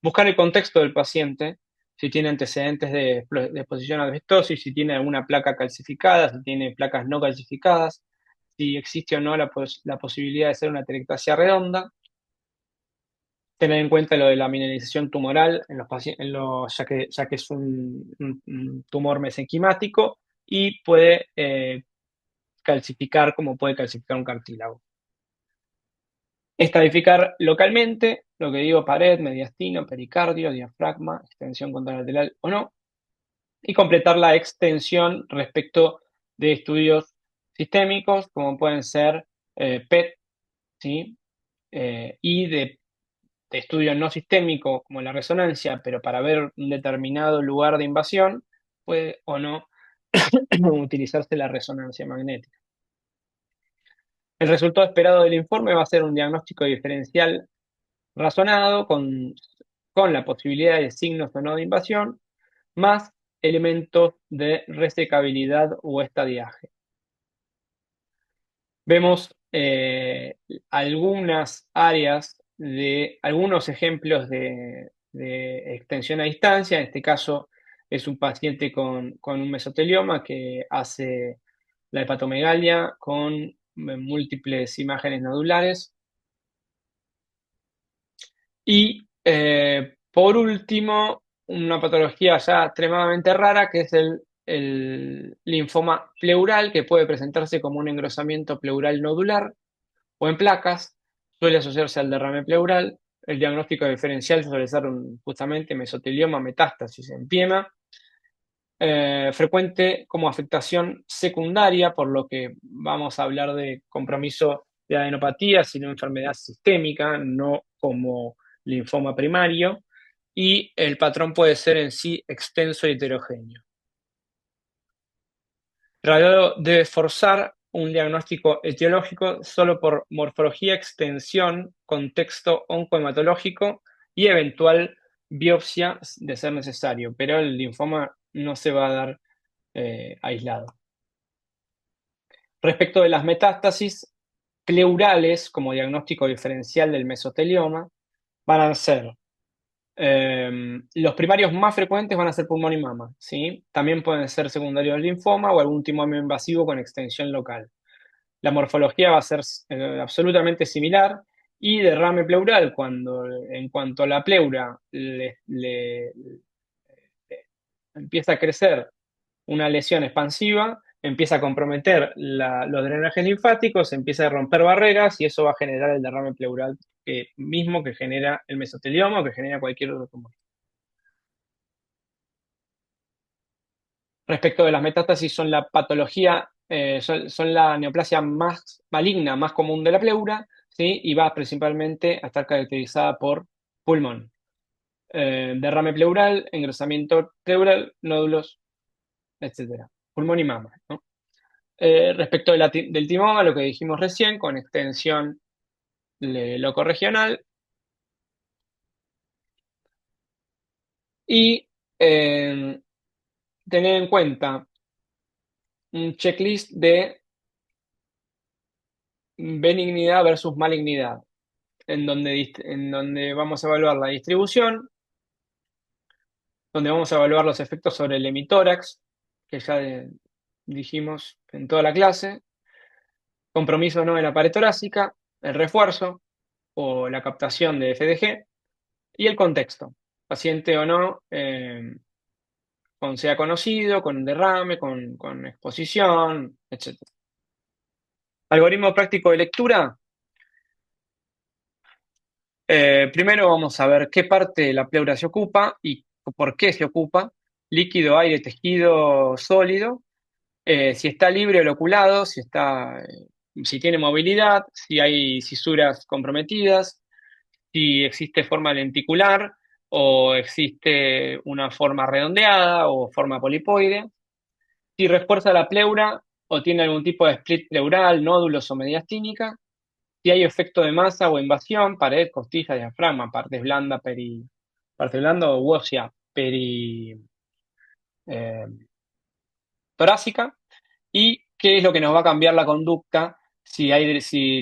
Buscar el contexto del paciente, si tiene antecedentes de exposición a asbestosis, si tiene alguna placa calcificada, si tiene placas no calcificadas, si existe o no la posibilidad de hacer una atelectasia redonda. Tener en cuenta lo de la mineralización tumoral en los pacientes, ya que es un tumor mesenquimático y puede calcificar como puede calcificar un cartílago. Estadificar localmente, lo que digo, pared, mediastino, pericardio, diafragma, extensión contralateral o no, y completar la extensión respecto de estudios sistémicos, como pueden ser PET, ¿sí? Y de estudio no sistémico, como la resonancia, pero para ver un determinado lugar de invasión, puede o no utilizarse la resonancia magnética. El resultado esperado del informe va a ser un diagnóstico diferencial razonado con la posibilidad de signos o no de invasión, más elementos de resecabilidad o estadiaje. Vemos algunas áreas de algunos ejemplos de extensión a distancia. En este caso es un paciente con un mesotelioma que hace la hepatomegalia con múltiples imágenes nodulares. Y por último, una patología ya extremadamente rara, que es el linfoma pleural, que puede presentarse como un engrosamiento pleural nodular o en placas, suele asociarse al derrame pleural. El diagnóstico diferencial suele ser justamente mesotelioma, metástasis en piema. Frecuente como afectación secundaria, por lo que vamos a hablar de compromiso de adenopatía, sino enfermedad sistémica, no como linfoma primario, y el patrón puede ser en sí extenso y heterogéneo. Radiólogo debe forzar un diagnóstico etiológico solo por morfología, extensión, contexto oncohematológico y eventual biopsia de ser necesario, pero el linfoma no se va a dar aislado. Respecto de las metástasis pleurales como diagnóstico diferencial del mesotelioma, van a ser los primarios más frecuentes van a ser pulmón y mama, ¿sí? También pueden ser secundarios del linfoma o algún tumor invasivo con extensión local. La morfología va a ser absolutamente similar y derrame pleural, cuando en cuanto a la pleura empieza a crecer una lesión expansiva, empieza a comprometer los drenajes linfáticos, empieza a romper barreras y eso va a generar el derrame pleural mismo que genera el mesotelioma o que genera cualquier otro tumor. Respecto de las metástasis, son la patología, son la neoplasia más maligna, más común de la pleura, ¿sí? Y va principalmente a estar caracterizada por pulmón. Derrame pleural, engrosamiento pleural, nódulos, etcétera. Pulmón y mama, ¿no? Respecto del timoma, lo que dijimos recién, con extensión locorregional. Y tener en cuenta un checklist de benignidad versus malignidad, en donde vamos a evaluar la distribución, donde vamos a evaluar los efectos sobre el hemitórax, que ya dijimos en toda la clase, compromiso no en la pared torácica, el refuerzo o la captación de FDG y el contexto. paciente o no, sea conocido, con derrame, con exposición, etc. Algoritmo práctico de lectura. Primero vamos a ver qué parte de la pleura se ocupa y por qué se ocupa. Líquido, aire, tejido, sólido. Si está libre o loculado, si tiene movilidad, si hay cisuras comprometidas, si existe forma lenticular o existe una forma redondeada o forma polipoide, si refuerza la pleura o tiene algún tipo de split pleural, nódulos o mediastínica, si hay efecto de masa o invasión, pared, costilla, diafragma, parte blanda o ósea eh, torácica, y qué es lo que nos va a cambiar la conducta, si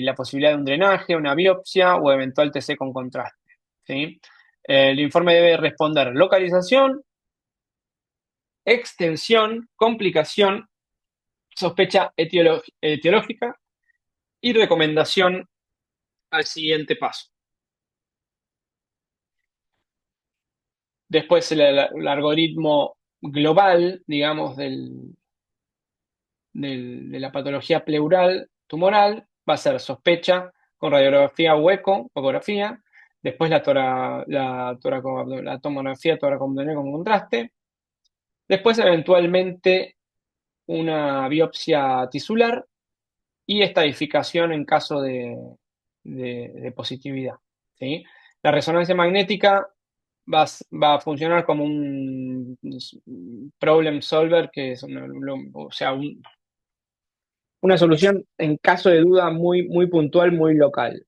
la posibilidad de un drenaje, una biopsia o eventual TC con contraste. ¿Sí? El informe debe responder localización, extensión, complicación, sospecha etiológica y recomendación al siguiente paso. Después el algoritmo global, digamos, de la patología pleural tumoral va a ser sospecha con radiografía o ecografía, después la tomografía toracoabdominal con contraste, después eventualmente una biopsia tisular y estadificación en caso de positividad. ¿Sí? La resonancia magnética va a funcionar como un problem solver, que es o sea, una solución en caso de duda muy, muy puntual, muy local.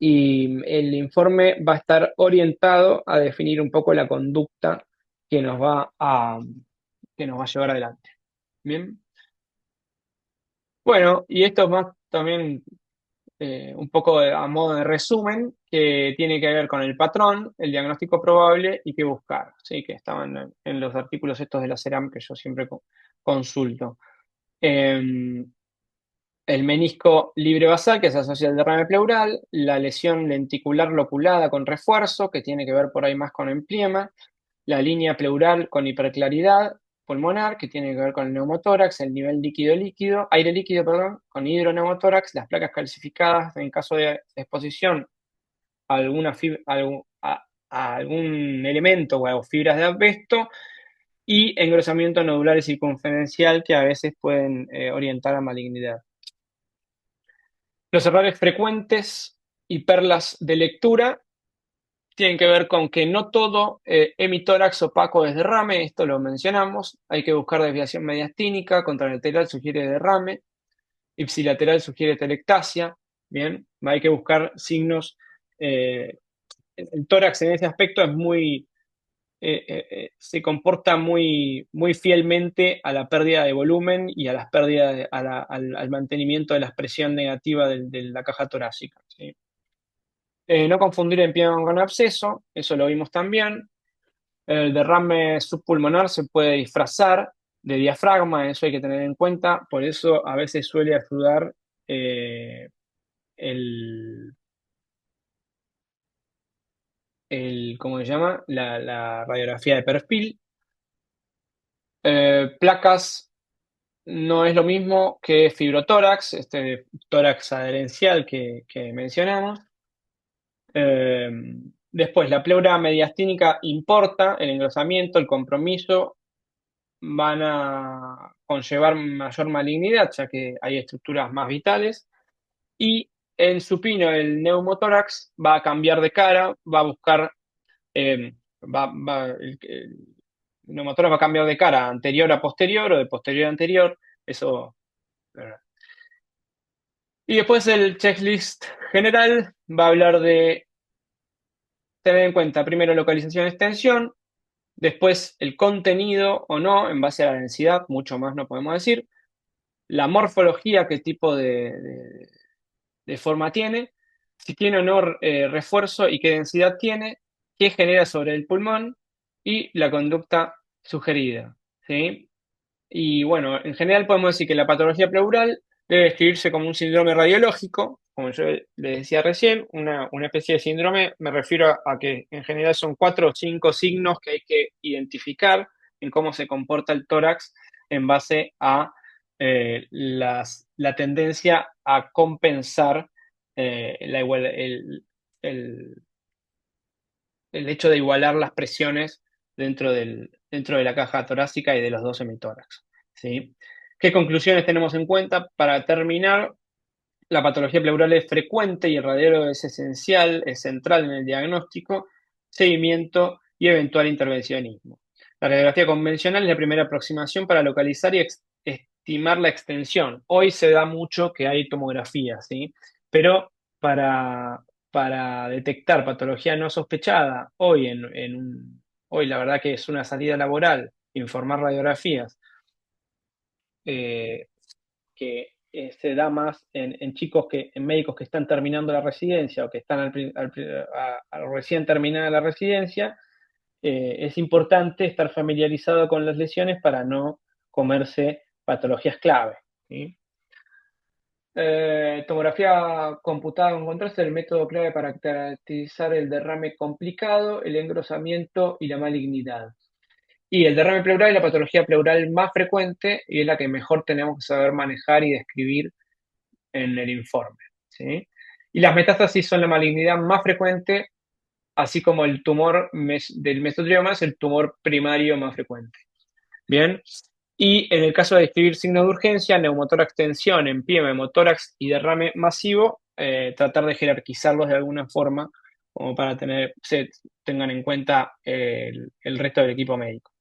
Y el informe va a estar orientado a definir un poco la conducta que nos va a, que nos va a llevar adelante. Bien. Bueno, y esto es más también un poco a modo de resumen, que tiene que ver con el patrón, el diagnóstico probable y qué buscar, ¿sí? Que estaban en los artículos estos de la CERAM que yo siempre consulto. Eh, el menisco libre basal, que se asocia al derrame pleural, la lesión lenticular loculada con refuerzo, que tiene que ver por ahí más con empiema, la línea pleural con hiperclaridad pulmonar, que tiene que ver con el neumotórax, el nivel líquido-líquido, aire líquido, perdón, con hidroneumotórax, las placas calcificadas en caso de exposición a, a algún elemento o fibras de asbesto, y engrosamiento nodular y circunferencial que a veces pueden orientar a malignidad. Los errores frecuentes y perlas de lectura tienen que ver con que no todo hemitórax opaco es derrame, esto lo mencionamos, hay que buscar desviación mediastínica, contralateral sugiere derrame, ipsilateral sugiere telectasia, bien, hay que buscar signos, el tórax en ese aspecto es se comporta muy, muy fielmente a la pérdida de volumen y a las pérdidas al mantenimiento de la expresión negativa de la caja torácica. ¿Sí? No confundir empiema con absceso, eso lo vimos también. El derrame subpulmonar se puede disfrazar de diafragma, eso hay que tener en cuenta, por eso a veces suele ayudar eh, el, ¿cómo se llama? La radiografía de perfil. Placas no es lo mismo que fibrotórax, este tórax adherencial que mencionamos. Eh, Después, la pleura mediastínica importa, el engrosamiento, el compromiso van a conllevar mayor malignidad, ya que hay estructuras más vitales. Y el supino, el neumotórax, va a cambiar de cara, va a buscar, el neumotórax va a cambiar de cara anterior a posterior o de posterior a anterior, eso. Y después el checklist general va a hablar de tener en cuenta primero localización y extensión, después el contenido o no, en base a la densidad, mucho más no podemos decir, la morfología, qué tipo de forma tiene, si tiene o no refuerzo y qué densidad tiene, qué genera sobre el pulmón y la conducta sugerida. ¿Sí? Y bueno, en general podemos decir que la patología pleural debe describirse como un síndrome radiológico, como yo le decía recién, una especie de síndrome, me refiero a que en general son 4 o 5 signos que hay que identificar en cómo se comporta el tórax en base a la tendencia a compensar el, el hecho de igualar las presiones dentro de la caja torácica y de los dos hemitórax. ¿Sí? ¿Qué conclusiones tenemos en cuenta? Para terminar, la patología pleural es frecuente y el radiólogo es esencial, es central en el diagnóstico, seguimiento y eventual intervencionismo. La radiografía convencional es la primera aproximación para localizar y estimar la extensión. Hoy se da mucho que hay tomografía, ¿sí? Pero para, para detectar patología no sospechada, hoy la verdad que es una salida laboral, informar radiografías, eh, que se da más en chicos en médicos que están terminando la residencia o que están recién terminada la residencia, es importante estar familiarizado con las lesiones para no comerse patologías clave. ¿Sí? Tomografía computada con contraste es el método clave para caracterizar el derrame complicado, el engrosamiento y la malignidad. Y el derrame pleural es la patología pleural más frecuente y es la que mejor tenemos que saber manejar y describir en el informe. ¿Sí? Y las metástasis son la malignidad más frecuente, así como el tumor del mesotelioma es el tumor primario más frecuente. Bien. Y en el caso de describir signos de urgencia, neumotórax tensión, empiema, hemotórax y derrame masivo, tratar de jerarquizarlos de alguna forma, como para se tengan en cuenta el resto del equipo médico.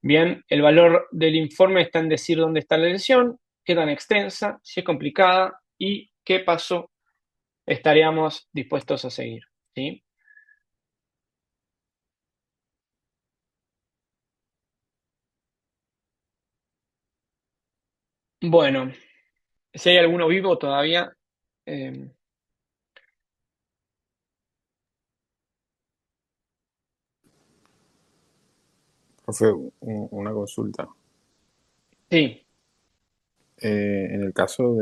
Bien, el valor del informe está en decir dónde está la lesión, qué tan extensa, si es complicada y qué paso estaríamos dispuestos a seguir. ¿Sí? Bueno, si hay alguno vivo todavía, eh, Profe, una consulta. sí, En el caso